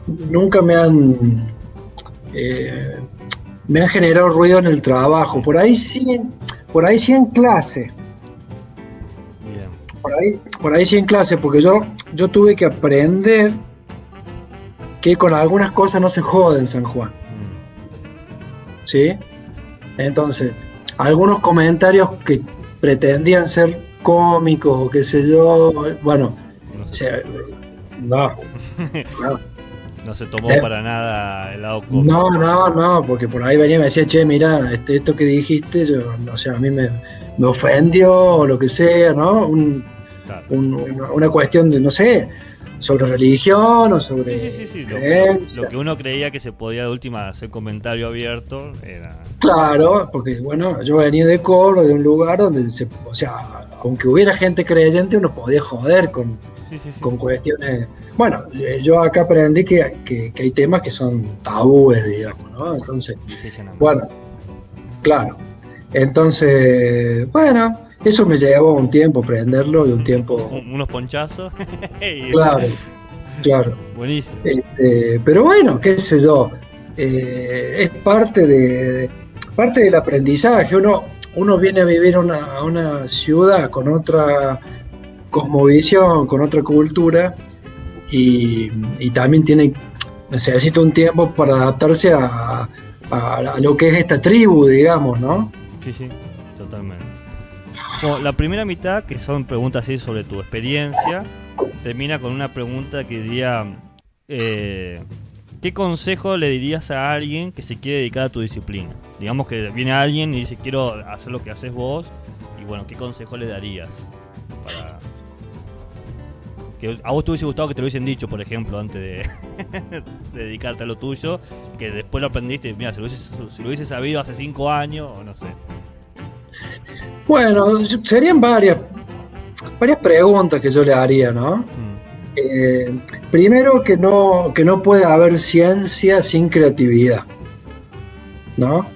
nunca me han generado ruido en el trabajo. Por ahí sí en clase. Bien. Por ahí sí en clase, porque yo tuve que aprender que con algunas cosas no se jode en San Juan. ¿Sí? Entonces, algunos comentarios que pretendían ser cómicos o qué sé yo, bueno, no se tomó para nada el lado cómico. No, porque por ahí venía y me decía, che, mira, esto que dijiste, a mí me ofendió o lo que sea, ¿no? Una cuestión de, no sé, sobre religión o sobre... Sí. Lo que uno creía que se podía de última hacer comentario abierto era... Claro, porque bueno, yo venía de Córdoba, de un lugar donde aunque hubiera gente creyente, uno podía joder con cuestiones... Bueno, yo acá aprendí que hay temas que son tabúes, digamos, ¿no? Entonces, bueno, claro. Entonces, bueno, eso me llevó un tiempo aprenderlo y un tiempo... Unos ponchazos. Claro. Buenísimo. Pero bueno, qué sé yo, es parte del aprendizaje. Uno viene a vivir a una ciudad con otra cosmovisión, con otra cultura y también necesita un tiempo para adaptarse a lo que es esta tribu, digamos, ¿no? Sí, totalmente. Bueno, la primera mitad, que son preguntas así sobre tu experiencia, termina con una pregunta que diría, ¿qué consejo le dirías a alguien que se quiere dedicar a tu disciplina? Digamos que viene alguien y dice, quiero hacer lo que haces vos, y bueno, ¿qué consejo le darías? Para que a vos te hubiese gustado que te lo hubiesen dicho, por ejemplo, antes de dedicarte a lo tuyo, que después lo aprendiste, mira, si lo hubiese sabido hace 5 años, o no sé. Bueno, serían varias preguntas que yo le haría, ¿no? Primero, que no puede haber ciencia sin creatividad, ¿no?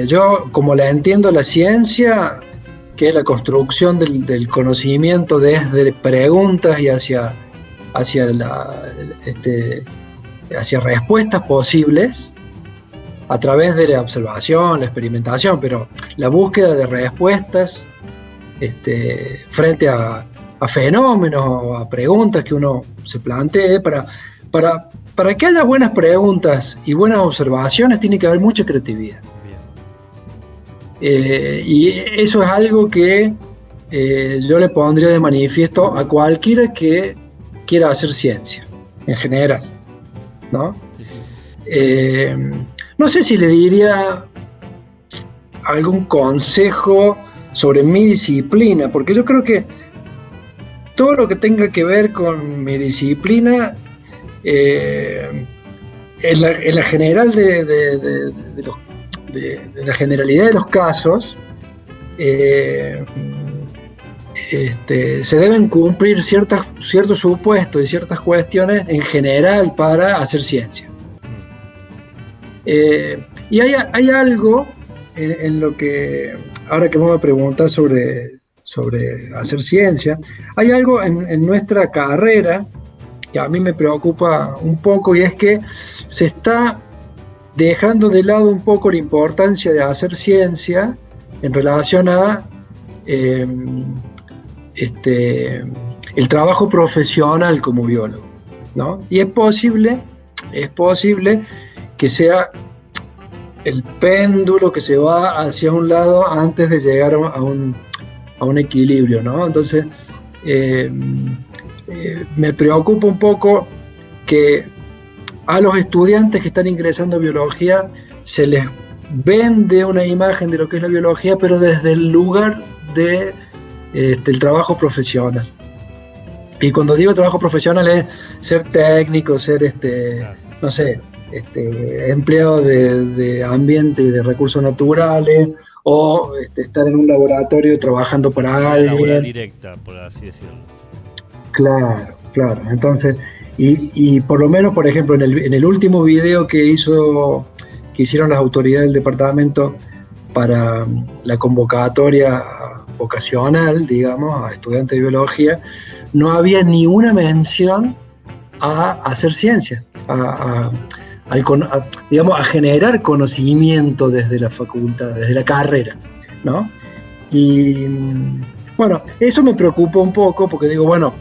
Yo, como la entiendo la ciencia, que es la construcción del conocimiento desde preguntas y hacia respuestas posibles, a través de la observación, la experimentación, pero la búsqueda de respuestas frente a fenómenos, a preguntas que uno se plantee, para que haya buenas preguntas y buenas observaciones tiene que haber mucha creatividad. Y eso es algo que yo le pondría de manifiesto a cualquiera que quiera hacer ciencia, en general, ¿no? No sé si le diría algún consejo sobre mi disciplina, porque yo creo que todo lo que tenga que ver con mi disciplina en la general de la generalidad de los casos, se deben cumplir ciertos supuestos y ciertas cuestiones en general para hacer ciencia. Y hay algo en lo que, ahora que vamos a preguntar sobre hacer ciencia, hay algo en nuestra carrera que a mí me preocupa un poco, y es que se está dejando de lado un poco la importancia de hacer ciencia en relación a el trabajo profesional como biólogo, ¿no? Y es posible que sea el péndulo que se va hacia un lado antes de llegar a un equilibrio, ¿no? Entonces, me preocupa un poco que a los estudiantes que están ingresando a biología se les vende una imagen de lo que es la biología, pero desde el lugar de el trabajo profesional. Y cuando digo trabajo profesional es ser técnico, ser no sé, empleado de ambiente y de recursos naturales, o estar en un laboratorio trabajando para alguien. Una labor directa, por así decirlo. Claro. Entonces, y por lo menos, por ejemplo, en el último video que hicieron las autoridades del departamento para la convocatoria vocacional, digamos, a estudiantes de biología, no había ni una mención a hacer ciencia, a generar conocimiento desde la facultad, desde la carrera, ¿no? Y bueno, eso me preocupa un poco, porque digo, bueno,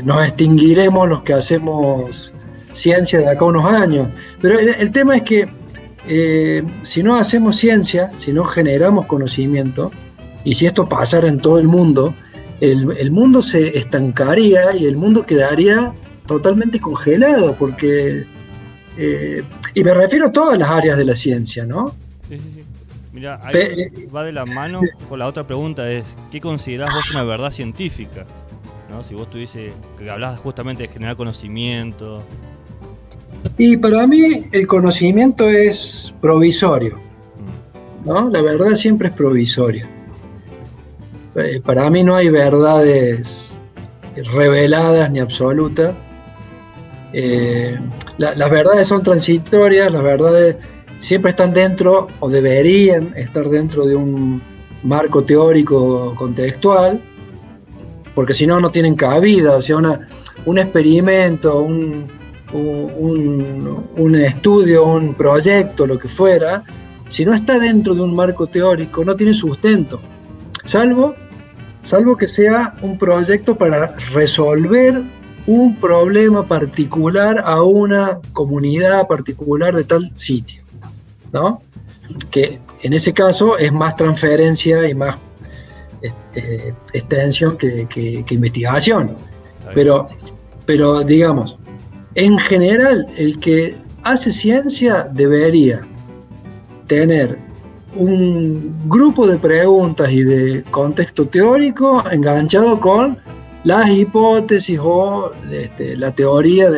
nos extinguiremos los que hacemos ciencia de acá a unos años, pero el tema es que si no hacemos ciencia, si no generamos conocimiento, y si esto pasara en todo el mundo, el mundo se estancaría y el mundo quedaría totalmente congelado, porque y me refiero a todas las áreas de la ciencia, ¿no? Sí. Mira, ahí va de la mano con la otra pregunta, es ¿qué considerás vos una verdad científica? ¿No? Si vos tuviese, que hablabas justamente de generar conocimiento. Y para mí el conocimiento es provisorio, ¿no? La verdad siempre es provisoria. Para mí no hay verdades reveladas ni absolutas. Las verdades son transitorias, las verdades siempre están dentro, o deberían estar dentro de un marco teórico contextual, porque si no, no tienen cabida. O sea, un experimento, un estudio, un proyecto, lo que fuera, si no está dentro de un marco teórico, no tiene sustento, salvo que sea un proyecto para resolver un problema particular a una comunidad particular de tal sitio, ¿no? Que en ese caso es más transferencia y más extensión que investigación. Pero digamos, en general, el que hace ciencia debería tener un grupo de preguntas y de contexto teórico enganchado con las hipótesis o la teoría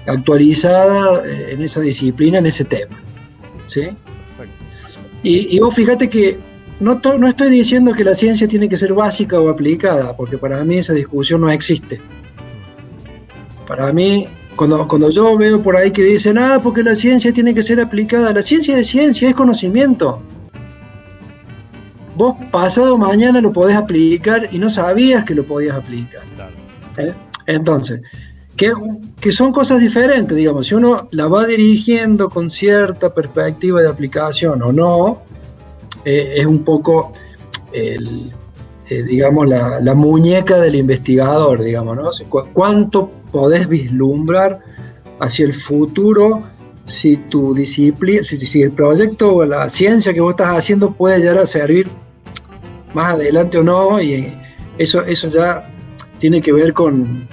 actualizada en esa disciplina, en ese tema, ¿sí? Perfecto. Y vos fíjate que no estoy diciendo que la ciencia tiene que ser básica o aplicada, porque para mí esa discusión no existe. Para mí, cuando yo veo por ahí que dicen, porque la ciencia tiene que ser aplicada, la ciencia es ciencia, es conocimiento. Vos pasado mañana lo podés aplicar y no sabías que lo podías aplicar. Claro. Entonces, que son cosas diferentes, digamos, si uno la va dirigiendo con cierta perspectiva de aplicación o no, es un poco digamos, la muñeca del investigador, digamos, ¿no? ¿Cuánto podés vislumbrar hacia el futuro si tu disciplina, si el proyecto o la ciencia que vos estás haciendo puede llegar a servir más adelante o no? Y eso ya tiene que ver con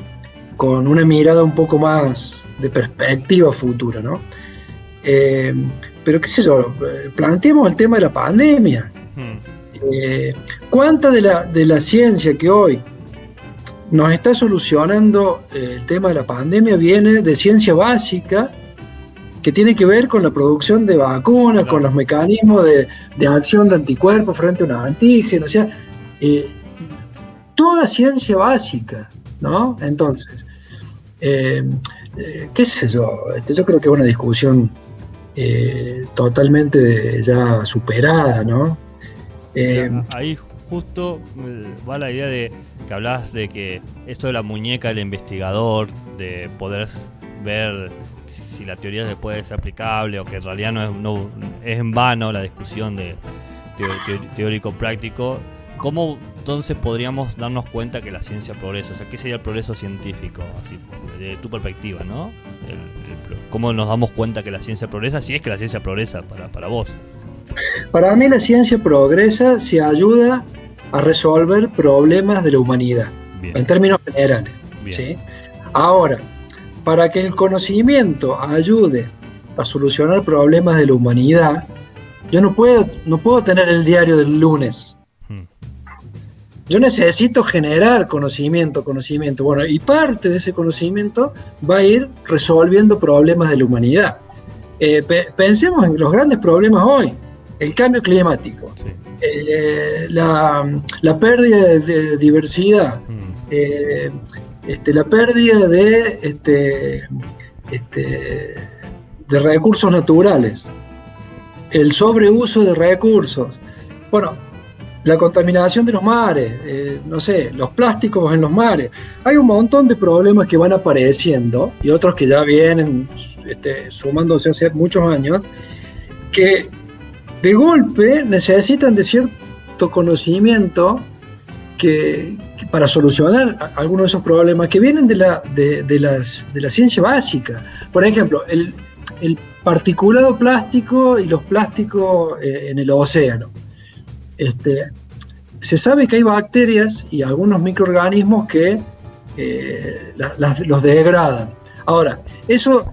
una mirada un poco más de perspectiva futura, ¿no? Pero qué sé yo, planteemos el tema de la pandemia. ¿Cuánta de la ciencia que hoy nos está solucionando el tema de la pandemia viene de ciencia básica, que tiene que ver con la producción de vacunas, con los mecanismos de acción de anticuerpos frente a unos antígenos, o sea, toda ciencia básica, ¿no? Entonces, qué sé yo, yo creo que es una discusión totalmente ya superada, ¿no? Ahí justo va la idea de que hablabas de que esto de la muñeca del investigador, de poder ver si la teoría se puede ser aplicable o que en realidad no es en vano la discusión de teórico-práctico. ¿Cómo entonces podríamos darnos cuenta que la ciencia progresa? O sea, ¿qué sería el progreso científico? Así, de tu perspectiva, ¿no? ¿Cómo nos damos cuenta que la ciencia progresa? Si es que la ciencia progresa para vos. Para mí la ciencia progresa si ayuda a resolver problemas de la humanidad, bien, en términos generales. ¿Sí? Ahora, para que el conocimiento ayude a solucionar problemas de la humanidad, yo no puedo tener el diario del lunes. Yo necesito generar conocimiento. Bueno, y parte de ese conocimiento va a ir resolviendo problemas de la humanidad. Pensemos en los grandes problemas hoy. El cambio climático, sí, la pérdida de diversidad, la pérdida de recursos naturales, el sobreuso de recursos, bueno, la contaminación de los mares, no sé, los plásticos en los mares. Hay un montón de problemas que van apareciendo y otros que ya vienen sumándose hace muchos años, que de golpe necesitan de cierto conocimiento que para solucionar algunos de esos problemas que vienen de la ciencia básica. Por ejemplo, el particulado plástico y los plásticos en el océano. Se sabe que hay bacterias y algunos microorganismos que los degradan. Ahora, eso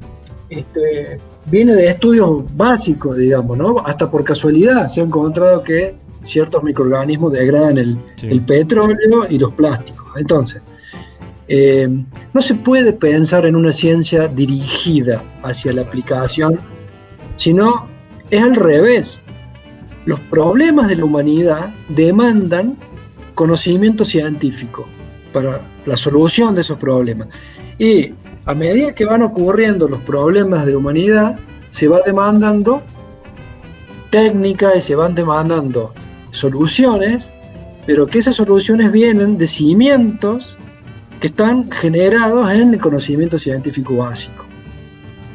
viene de estudios básicos, digamos, ¿no? Hasta por casualidad se ha encontrado que ciertos microorganismos degradan el petróleo y los plásticos. Entonces, no se puede pensar en una ciencia dirigida hacia la aplicación, sino es al revés. Los problemas de la humanidad demandan conocimiento científico para la solución de esos problemas. Y a medida que van ocurriendo los problemas de la humanidad, se va demandando técnica y se van demandando soluciones, pero que esas soluciones vienen de cimientos que están generados en el conocimiento científico básico.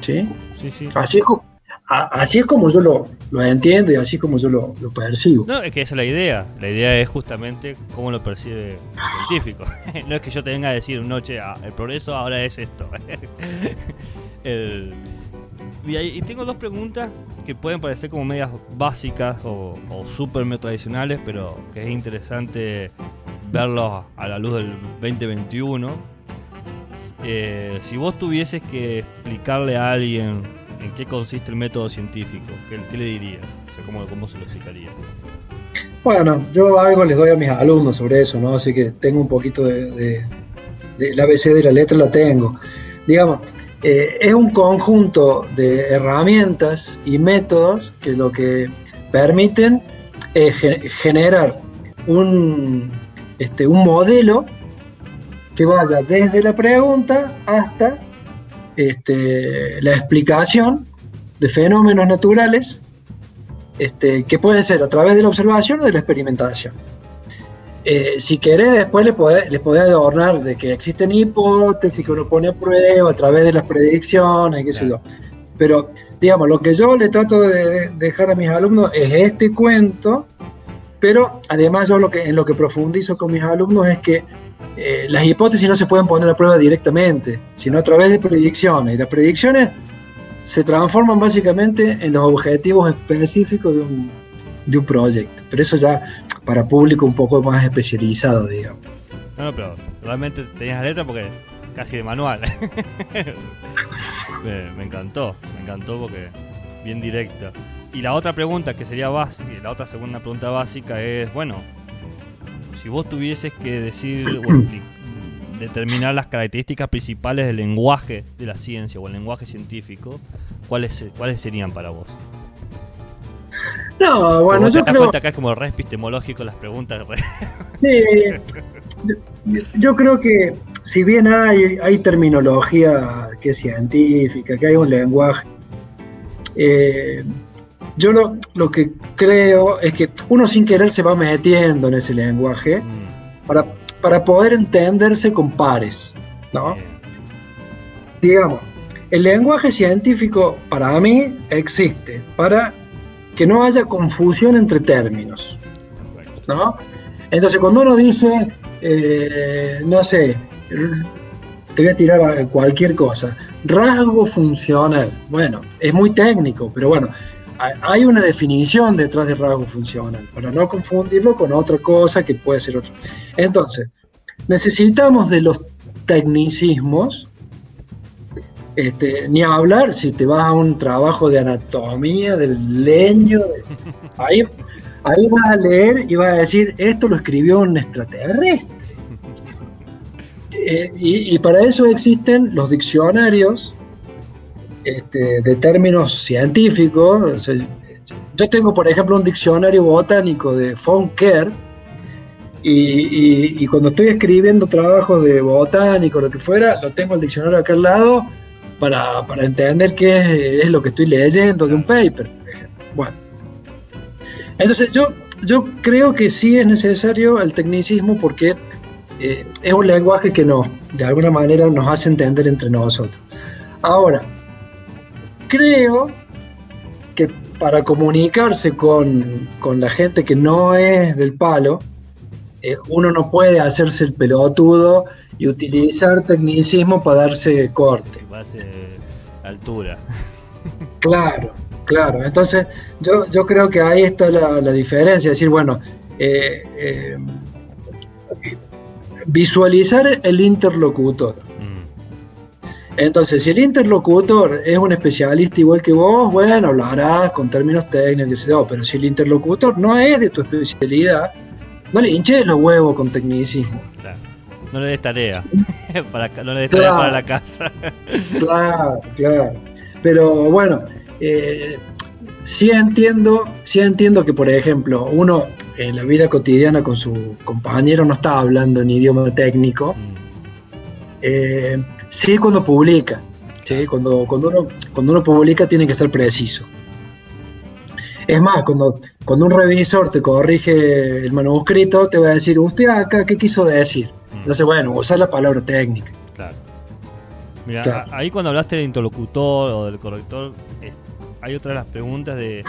¿Sí? Sí. Así es como yo lo entiendo y así como yo lo percibo. No, es que esa es la idea. La idea es justamente cómo lo percibe el científico. No es que yo te venga a decir, no, che, el progreso ahora es esto. Y tengo dos preguntas que pueden parecer como medias básicas o súper medio tradicionales, pero que es interesante verlos a la luz del 2021. Si vos tuvieses que explicarle a alguien en qué consiste el método científico, ¿qué le dirías? O sea, ¿cómo se lo explicarías? Bueno, yo algo les doy a mis alumnos sobre eso, ¿no? Así que tengo un poquito del ABC de la letra, la tengo. Digamos, es un conjunto de herramientas y métodos que lo que permiten es generar un modelo que vaya desde la pregunta hasta la explicación de fenómenos naturales, que puede ser a través de la observación o de la experimentación. Si querés, después le podés adornar de que existen hipótesis que uno pone a prueba a través de las predicciones, qué sé yo. Pero, digamos, lo que yo le trato de dejar a mis alumnos es este cuento, pero además yo en lo que profundizo con mis alumnos es que las hipótesis no se pueden poner a prueba directamente, sino a través de predicciones. Y las predicciones se transforman básicamente en los objetivos específicos de un proyecto. Pero eso ya para público un poco más especializado, digamos. No, pero realmente tenías la letra porque casi de manual. Me encantó porque bien directa. Y la otra pregunta que sería básica, la otra segunda pregunta básica es, bueno, si vos tuvieses que decir, determinar las características principales del lenguaje de la ciencia o el lenguaje científico, ¿cuáles serían para vos? No, bueno, yo creo... cuenta acá es como re epistemológico las preguntas. Sí, yo creo que si bien hay terminología que es científica, que hay un lenguaje, yo lo que creo es que uno sin querer se va metiendo en ese lenguaje para poder entenderse con pares, ¿no? Digamos, el lenguaje científico para mí existe para que no haya confusión entre términos, ¿no? Entonces cuando uno dice, no sé, te voy a tirar cualquier cosa, rasgo funcional, bueno, es muy técnico, pero bueno, hay una definición detrás de rasgo funcional, para no confundirlo con otra cosa que puede ser otra. Entonces, necesitamos de los tecnicismos, ni hablar si te vas a un trabajo de anatomía, del leño, ahí vas a leer y vas a decir, esto lo escribió un extraterrestre. Y para eso existen los diccionarios de términos científicos. O sea, yo tengo, por ejemplo, un diccionario botánico de von Kerr, y cuando estoy escribiendo trabajos de botánico, lo que fuera, lo tengo el diccionario acá al lado para entender qué es lo que estoy leyendo de un paper. Bueno, entonces yo creo que sí es necesario el tecnicismo porque es un lenguaje que de alguna manera nos hace entender entre nosotros. Ahora, creo que para comunicarse con la gente que no es del palo, uno no puede hacerse el pelotudo y utilizar tecnicismo para darse corte. Va a ser altura. Claro. Entonces, yo creo que ahí está la diferencia. Es decir, bueno, visualizar el interlocutor. Entonces, si el interlocutor es un especialista igual que vos, bueno, hablarás con términos técnicos, pero si el interlocutor no es de tu especialidad, no le hinches los huevos con tecnicismo. Claro. No le des tarea. No le des tarea para la casa. Claro. Pero bueno, sí entiendo que, por ejemplo, uno en la vida cotidiana con su compañero no está hablando en idioma técnico. Sí, cuando publica. ¿Sí? Cuando uno publica tiene que ser preciso. Es más, cuando un revisor te corrige el manuscrito, te va a decir, usted acá, ¿qué quiso decir? Entonces, bueno, usar la palabra técnica. Claro. Mira, ahí cuando hablaste de interlocutor o del corrector, hay otra de las preguntas que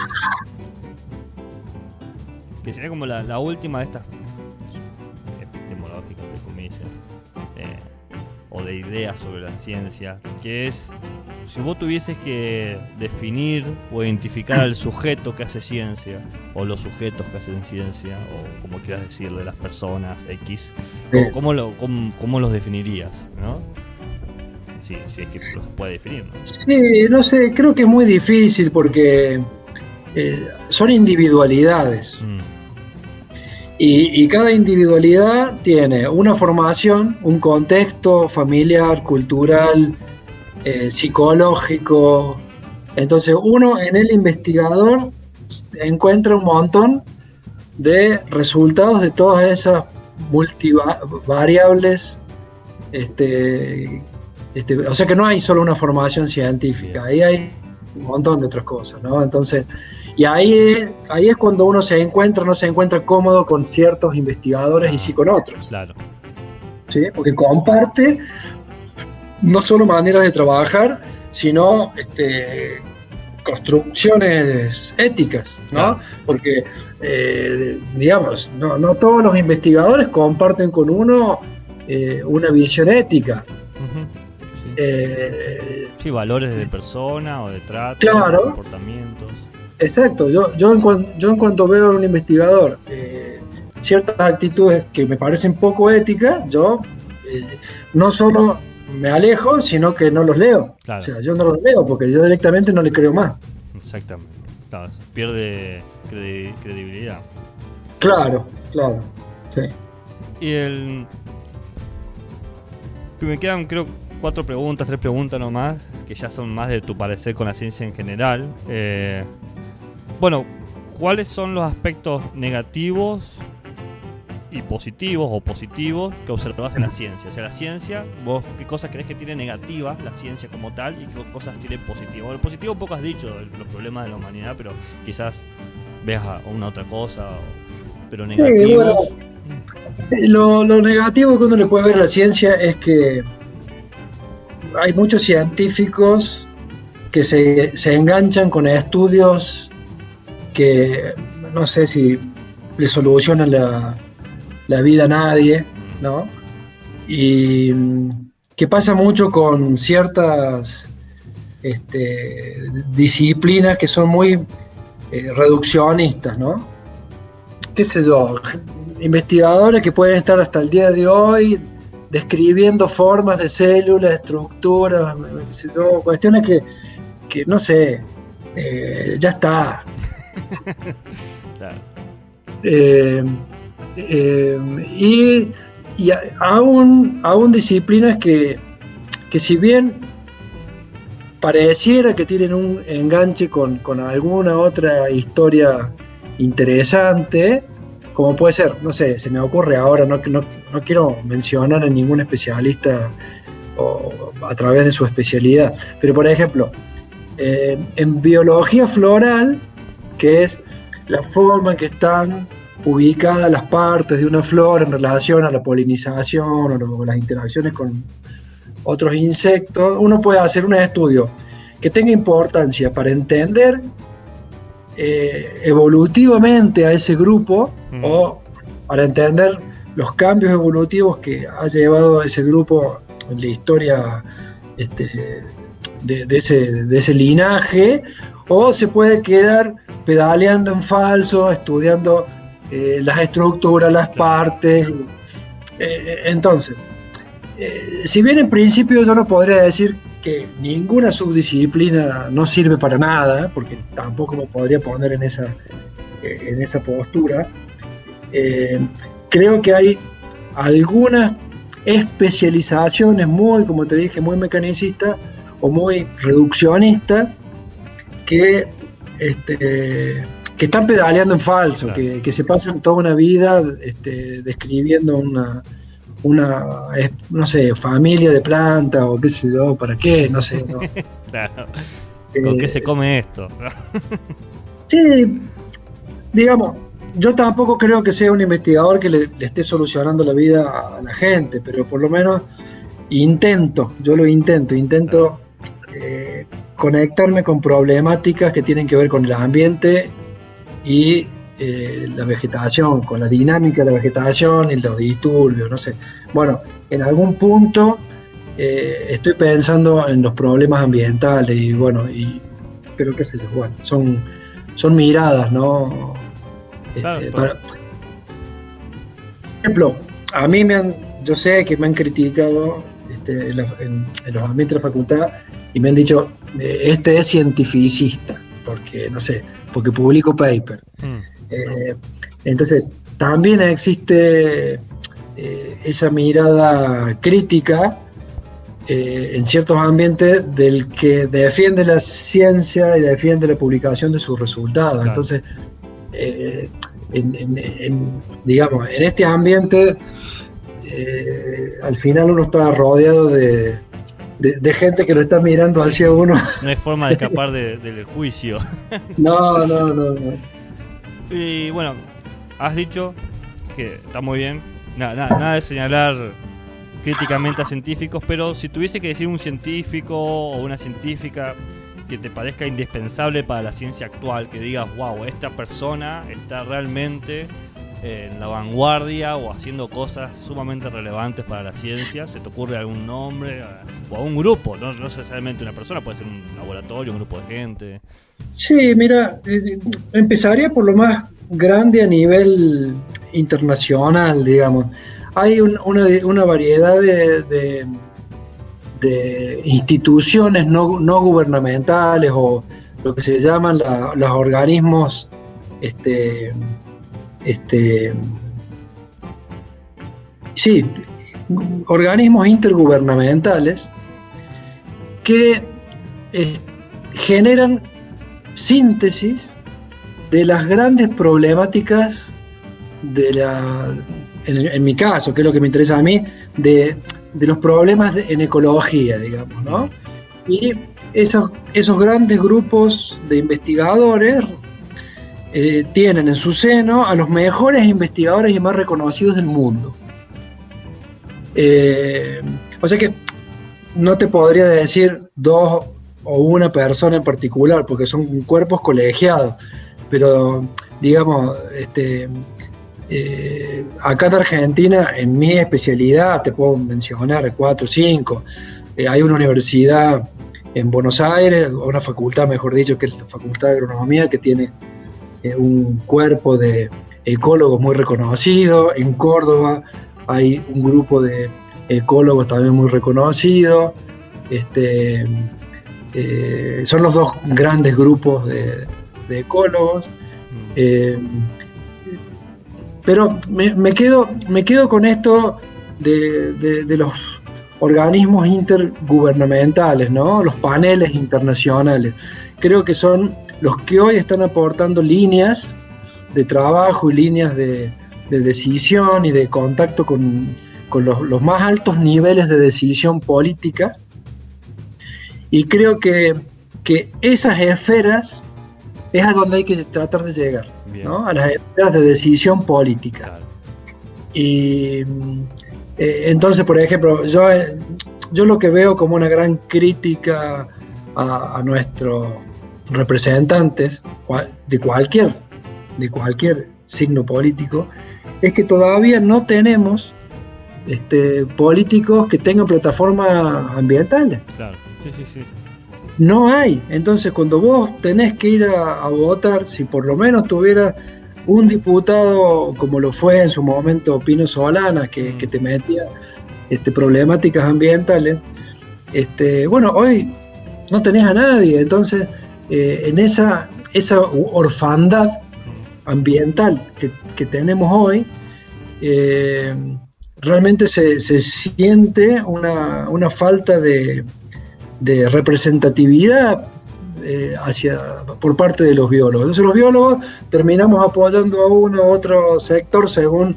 sería como la última de estas epistemológicas, entre comillas, o de ideas sobre la ciencia, que es, si vos tuvieses que definir o identificar al sujeto que hace ciencia, o los sujetos que hacen ciencia, o como quieras decirle, las personas X, ¿cómo los definirías, ¿no? Si es que los puede definir, ¿no? Sí, no sé, creo que es muy difícil porque son individualidades. Y cada individualidad tiene una formación, un contexto familiar, cultural, psicológico. Entonces uno en el investigador encuentra un montón de resultados de todas esas multivariables. O sea que no hay solo una formación científica, ahí hay un montón de otras cosas, ¿no? Entonces, y ahí es cuando uno no se encuentra cómodo con ciertos investigadores y sí con otros. Claro. ¿Sí? Porque comparte no solo maneras de trabajar, sino construcciones éticas, ¿no? Claro. Porque, digamos, no todos los investigadores comparten con uno una visión ética. Sí, valores de persona o de trato, claro, de comportamientos. Exacto, yo en cuanto veo a un investigador ciertas actitudes que me parecen poco éticas, yo no solo me alejo, sino que no los leo. Claro. O sea, yo no los leo porque yo directamente no le creo más. Exactamente. Claro, pierde credibilidad. Claro, sí. Y Me quedan, creo, 3 preguntas nomás, que ya son más de tu parecer con la ciencia en general. Bueno, ¿cuáles son los aspectos negativos y positivos o positivos que observas en la ciencia? O sea, la ciencia, vos qué cosas crees que tiene negativa la ciencia como tal y qué cosas tiene positivas. Bueno, el positivo un poco has dicho, los problemas de la humanidad, pero quizás veas a una otra cosa, pero negativos. Sí, bueno, lo negativo que uno le puede ver a la ciencia es que hay muchos científicos que se enganchan con estudios que no sé si le solucionan la vida a nadie, ¿no? Y que pasa mucho con ciertas disciplinas que son muy reduccionistas, ¿no? Qué sé yo, investigadores que pueden estar hasta el día de hoy describiendo formas de células, estructuras, cuestiones que no sé, ya está. Claro. Y aún disciplinas que si bien pareciera que tienen un enganche con alguna otra historia interesante, como puede ser, no sé, se me ocurre ahora, no quiero mencionar a ningún especialista o a través de su especialidad, pero por ejemplo, en biología floral, que es la forma en que están ubicadas las partes de una flor en relación a la polinización o las interacciones con otros insectos, uno puede hacer un estudio que tenga importancia para entender evolutivamente a ese grupo o para entender los cambios evolutivos que ha llevado a ese grupo en la historia de ese linaje, o se puede quedar pedaleando en falso, estudiando las estructuras, las partes. Entonces, si bien en principio yo no podría decir que ninguna subdisciplina no sirve para nada, porque tampoco me podría poner en esa postura, creo que hay algunas especializaciones muy, como te dije, muy mecanicistas o muy reduccionistas que están pedaleando en falso, claro. que se pasan toda una vida describiendo una no sé, familia de plantas o qué sé yo, para qué, no sé. ¿No? Claro. ¿Con qué se come esto? Sí, digamos, yo tampoco creo que sea un investigador que le esté solucionando la vida a la gente, pero por lo menos intento conectarme con problemáticas que tienen que ver con el ambiente y la vegetación, con la dinámica de la vegetación y los disturbios, no sé. Bueno, en algún punto estoy pensando en los problemas ambientales y bueno, pero qué sé yo, bueno, son miradas, ¿no? Claro, por ejemplo, a mí yo sé que me han criticado en los ambientes de la facultad y me han dicho, es cientificista, porque, no sé, porque publico paper. Entonces, también existe esa mirada crítica en ciertos ambientes del que defiende la ciencia y defiende la publicación de sus resultados. Claro. Entonces, digamos, en este ambiente, al final uno está rodeado de gente que lo está mirando hacia uno. No hay forma de escapar del juicio. No. Y bueno, has dicho que está muy bien, nada de señalar críticamente a científicos, pero si tuviese que decir un científico o una científica que te parezca indispensable para la ciencia actual, que digas, wow, esta persona está realmente en la vanguardia o haciendo cosas sumamente relevantes para la ciencia, ¿se te ocurre algún nombre? O a un grupo, no necesariamente una persona, puede ser un laboratorio, un grupo de gente. Sí, mira, empezaría por lo más grande a nivel internacional, digamos. Hay una variedad de instituciones no gubernamentales o lo que se llaman los organismos sí, organismos intergubernamentales que generan síntesis de las grandes problemáticas en mi caso, que es lo que me interesa a mí, de los problemas en ecología, digamos, ¿no? Y esos grandes grupos de investigadores tienen en su seno a los mejores investigadores y más reconocidos del mundo. O sea que no te podría decir dos o una persona en particular, porque son cuerpos colegiados, pero digamos, acá en Argentina, en mi especialidad, te puedo mencionar 4 o 5. Hay una universidad en Buenos Aires, o una facultad, mejor dicho, que es la Facultad de Agronomía, que tiene un cuerpo de ecólogos muy reconocido. En Córdoba hay un grupo de ecólogos también muy reconocidos. Son los dos grandes grupos de ecólogos. Pero me quedo con esto de los organismos intergubernamentales, ¿no? Los paneles internacionales. Creo que son los que hoy están aportando líneas de trabajo y líneas de decisión y de contacto con los más altos niveles de decisión política. Y creo que esas esferas es a donde hay que tratar de llegar, ¿no? A las esferas de decisión política. Claro. Y entonces, por ejemplo, yo lo que veo como una gran crítica a nuestros representantes de cualquier signo político es que todavía no tenemos políticos que tengan plataformas ambientales. Claro. Sí. No hay. Entonces, cuando vos tenés que ir a votar, si por lo menos tuviera un diputado, como lo fue en su momento Pino Solana, que te metía problemáticas ambientales, bueno, hoy no tenés a nadie. Entonces, en esa orfandad ambiental que tenemos hoy, realmente se siente una falta de representatividad por parte de los biólogos. Entonces los biólogos terminamos apoyando a uno u otro sector según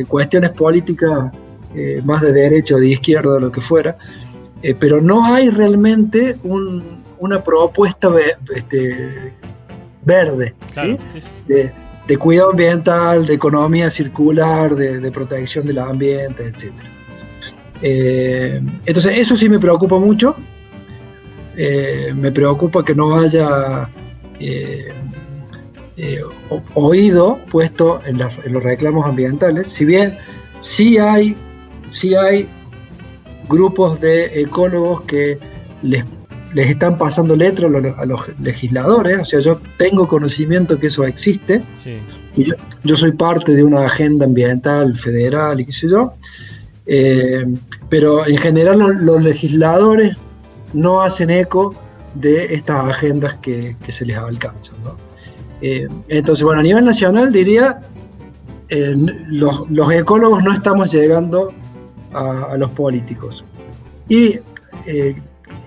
cuestiones políticas más de derecha o de izquierda o lo que fuera, pero no hay realmente una propuesta verde, claro, ¿sí? De cuidado ambiental, de economía circular, de protección del ambiente, etc. Entonces eso sí me preocupa mucho. Me preocupa que no haya oído puesto en los reclamos ambientales, si bien sí hay grupos de ecólogos que les están pasando letra a los legisladores. O sea, yo tengo conocimiento que eso existe, sí. Y yo soy parte de una agenda ambiental federal y qué sé yo, pero en general los legisladores no hacen eco de estas agendas que se les alcanzan, ¿no? Entonces, bueno, a nivel nacional diría, los ecólogos no estamos llegando a los políticos. Y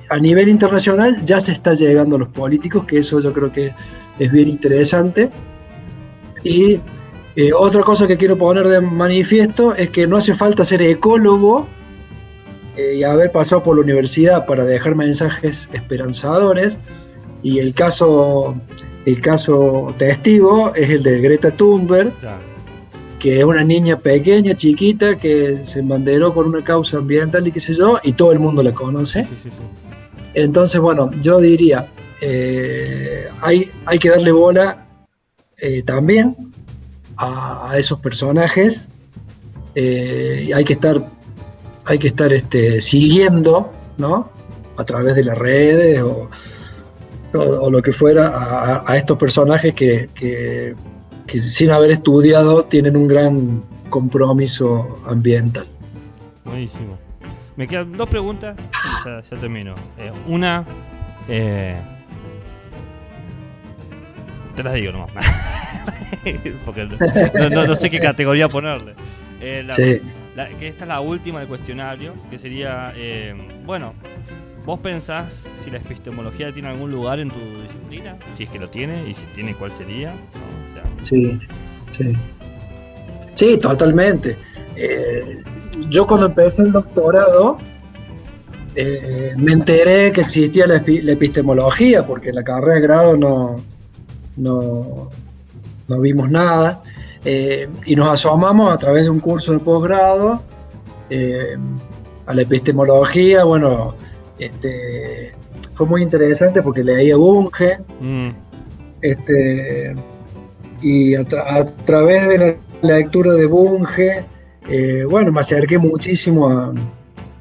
a nivel internacional ya se está llegando a los políticos, que eso yo creo que es bien interesante. Y otra cosa que quiero poner de manifiesto es que no hace falta ser ecólogo y haber pasado por la universidad para dejar mensajes esperanzadores, y el caso testigo es el de Greta Thunberg, que es una niña pequeña, chiquita, que se embanderó con una causa ambiental y qué sé yo, y todo el mundo la conoce. Sí. Entonces, bueno, yo diría, hay que darle bola también a esos personajes, y hay que estar siguiendo, ¿no? A través de las redes o lo que fuera a estos personajes que sin haber estudiado tienen un gran compromiso ambiental. Buenísimo. Me quedan 2 preguntas y ya termino. Una, te las digo nomás, porque no sé qué categoría ponerle. que esta es la última del cuestionario, que sería, bueno, ¿vos pensás si la epistemología tiene algún lugar en tu disciplina? Si es que lo tiene, y si tiene, ¿cuál sería? ¿No? O sea, Sí, sí. Sí, totalmente. Yo cuando empecé el doctorado, me enteré que existía la epistemología, porque en la carrera de grado no vimos nada, y nos asomamos a través de un curso de posgrado a la epistemología. Bueno, fue muy interesante porque leía Bunge, y a través de la lectura de Bunge, bueno, me acerqué muchísimo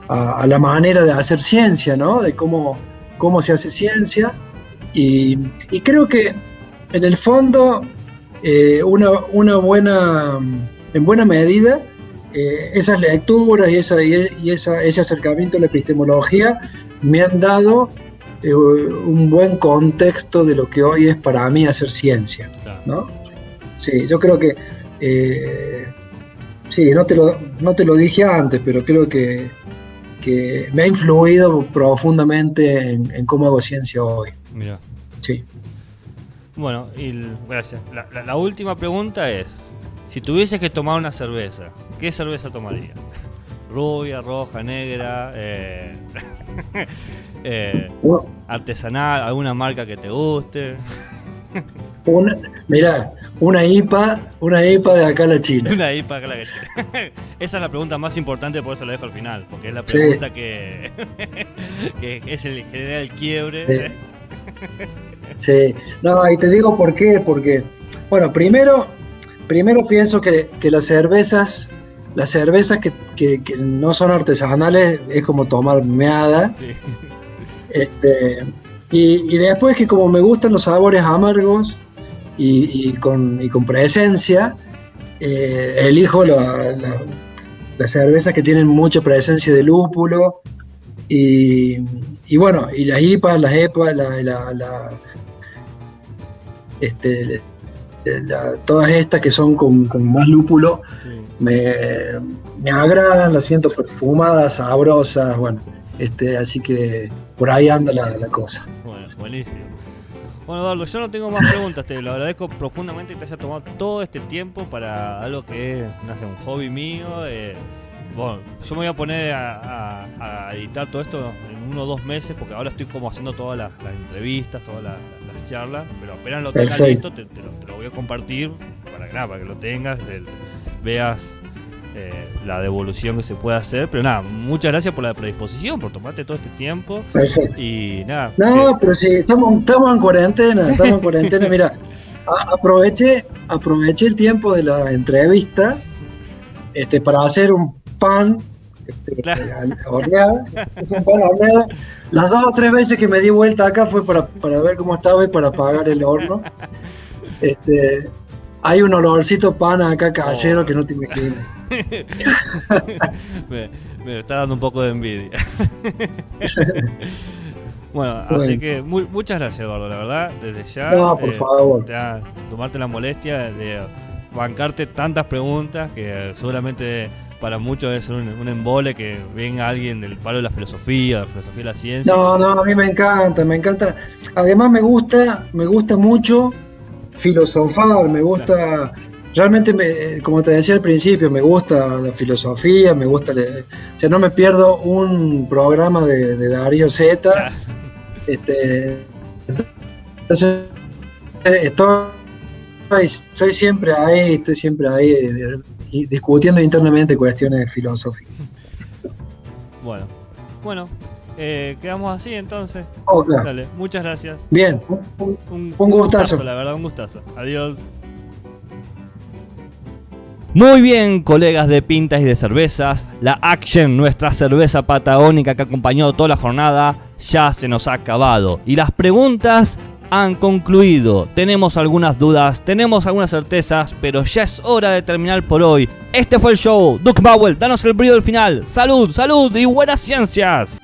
a la manera de hacer ciencia, ¿no? De cómo se hace ciencia, y creo que en el fondo una buena, en buena medida, esas lecturas y ese acercamiento a la epistemología me han dado un buen contexto de lo que hoy es para mí hacer ciencia, ¿no? Sí, yo creo que sí, no te lo dije antes, pero creo que me ha influido profundamente en cómo hago ciencia hoy. Mira. Sí. Bueno, gracias. La última pregunta es, si tuvieses que tomar una cerveza, ¿qué cerveza tomarías? Rubia, roja, negra, artesanal, alguna marca que te guste. Mira, una IPA de acá a la China. Una IPA de acá a la China. Esa es la pregunta más importante, por eso la dejo al final, porque es la pregunta que es genera el quiebre. Sí, no, y te digo por qué, porque, bueno, primero pienso que las cervezas que no son artesanales es como tomar meada. Sí. Y después que como me gustan los sabores amargos y con presencia, elijo las cervezas que tienen mucha presencia de lúpulo, y bueno, y las IPA, las EPA, todas estas que son con más lúpulo, sí, me agradan, las siento perfumadas, sabrosas, bueno, así que por ahí anda la cosa. Bueno, buenísimo. Bueno, Eduardo, yo no tengo más preguntas, te lo agradezco profundamente que te hayas tomado todo este tiempo para algo que es, no sé, un hobby mío. Bueno, yo me voy a poner a editar todo esto en 1 o 2 meses, porque ahora estoy como haciendo todas las entrevistas, todas las charlas, pero apenas lo tenga listo, te lo voy a compartir para que lo tengas, veas la devolución que se puede hacer. Pero nada, muchas gracias por la predisposición, por tomarte todo este tiempo. Perfecto. Y nada. No, pero sí, estamos en cuarentena, mira, aproveché el tiempo de la entrevista para hacer un pan horneado. Es un pan horneado. Las 2 o 3 veces que me di vuelta acá fue para ver cómo estaba y para apagar el horno. Hay un olorcito pan acá casero que no te imaginas. me está dando un poco de envidia. Bueno, así que muchas gracias, Eduardo, la verdad, desde ya. No, por favor. Tomarte la molestia de bancarte tantas preguntas que seguramente para muchos es un embole que venga alguien del palo de la filosofía de la ciencia. No, a mí me encanta. Además me gusta mucho filosofar, me gusta, realmente, como te decía al principio, me gusta la filosofía, me gusta leer, o sea, no me pierdo un programa de Darío Zeta. Entonces, estoy siempre ahí discutiendo internamente cuestiones filosóficas. Bueno, quedamos así entonces. Okay. Dale, muchas gracias. Bien, un gustazo. La verdad, un gustazo. Adiós. Muy bien, colegas de pintas y de cervezas, la Action, nuestra cerveza patagónica que ha acompañado toda la jornada, ya se nos ha acabado. Y las preguntas han concluido. Tenemos algunas dudas, tenemos algunas certezas, pero ya es hora de terminar por hoy. Este fue el show. Duke Bowell, danos el brillo del final. Salud, salud y buenas ciencias.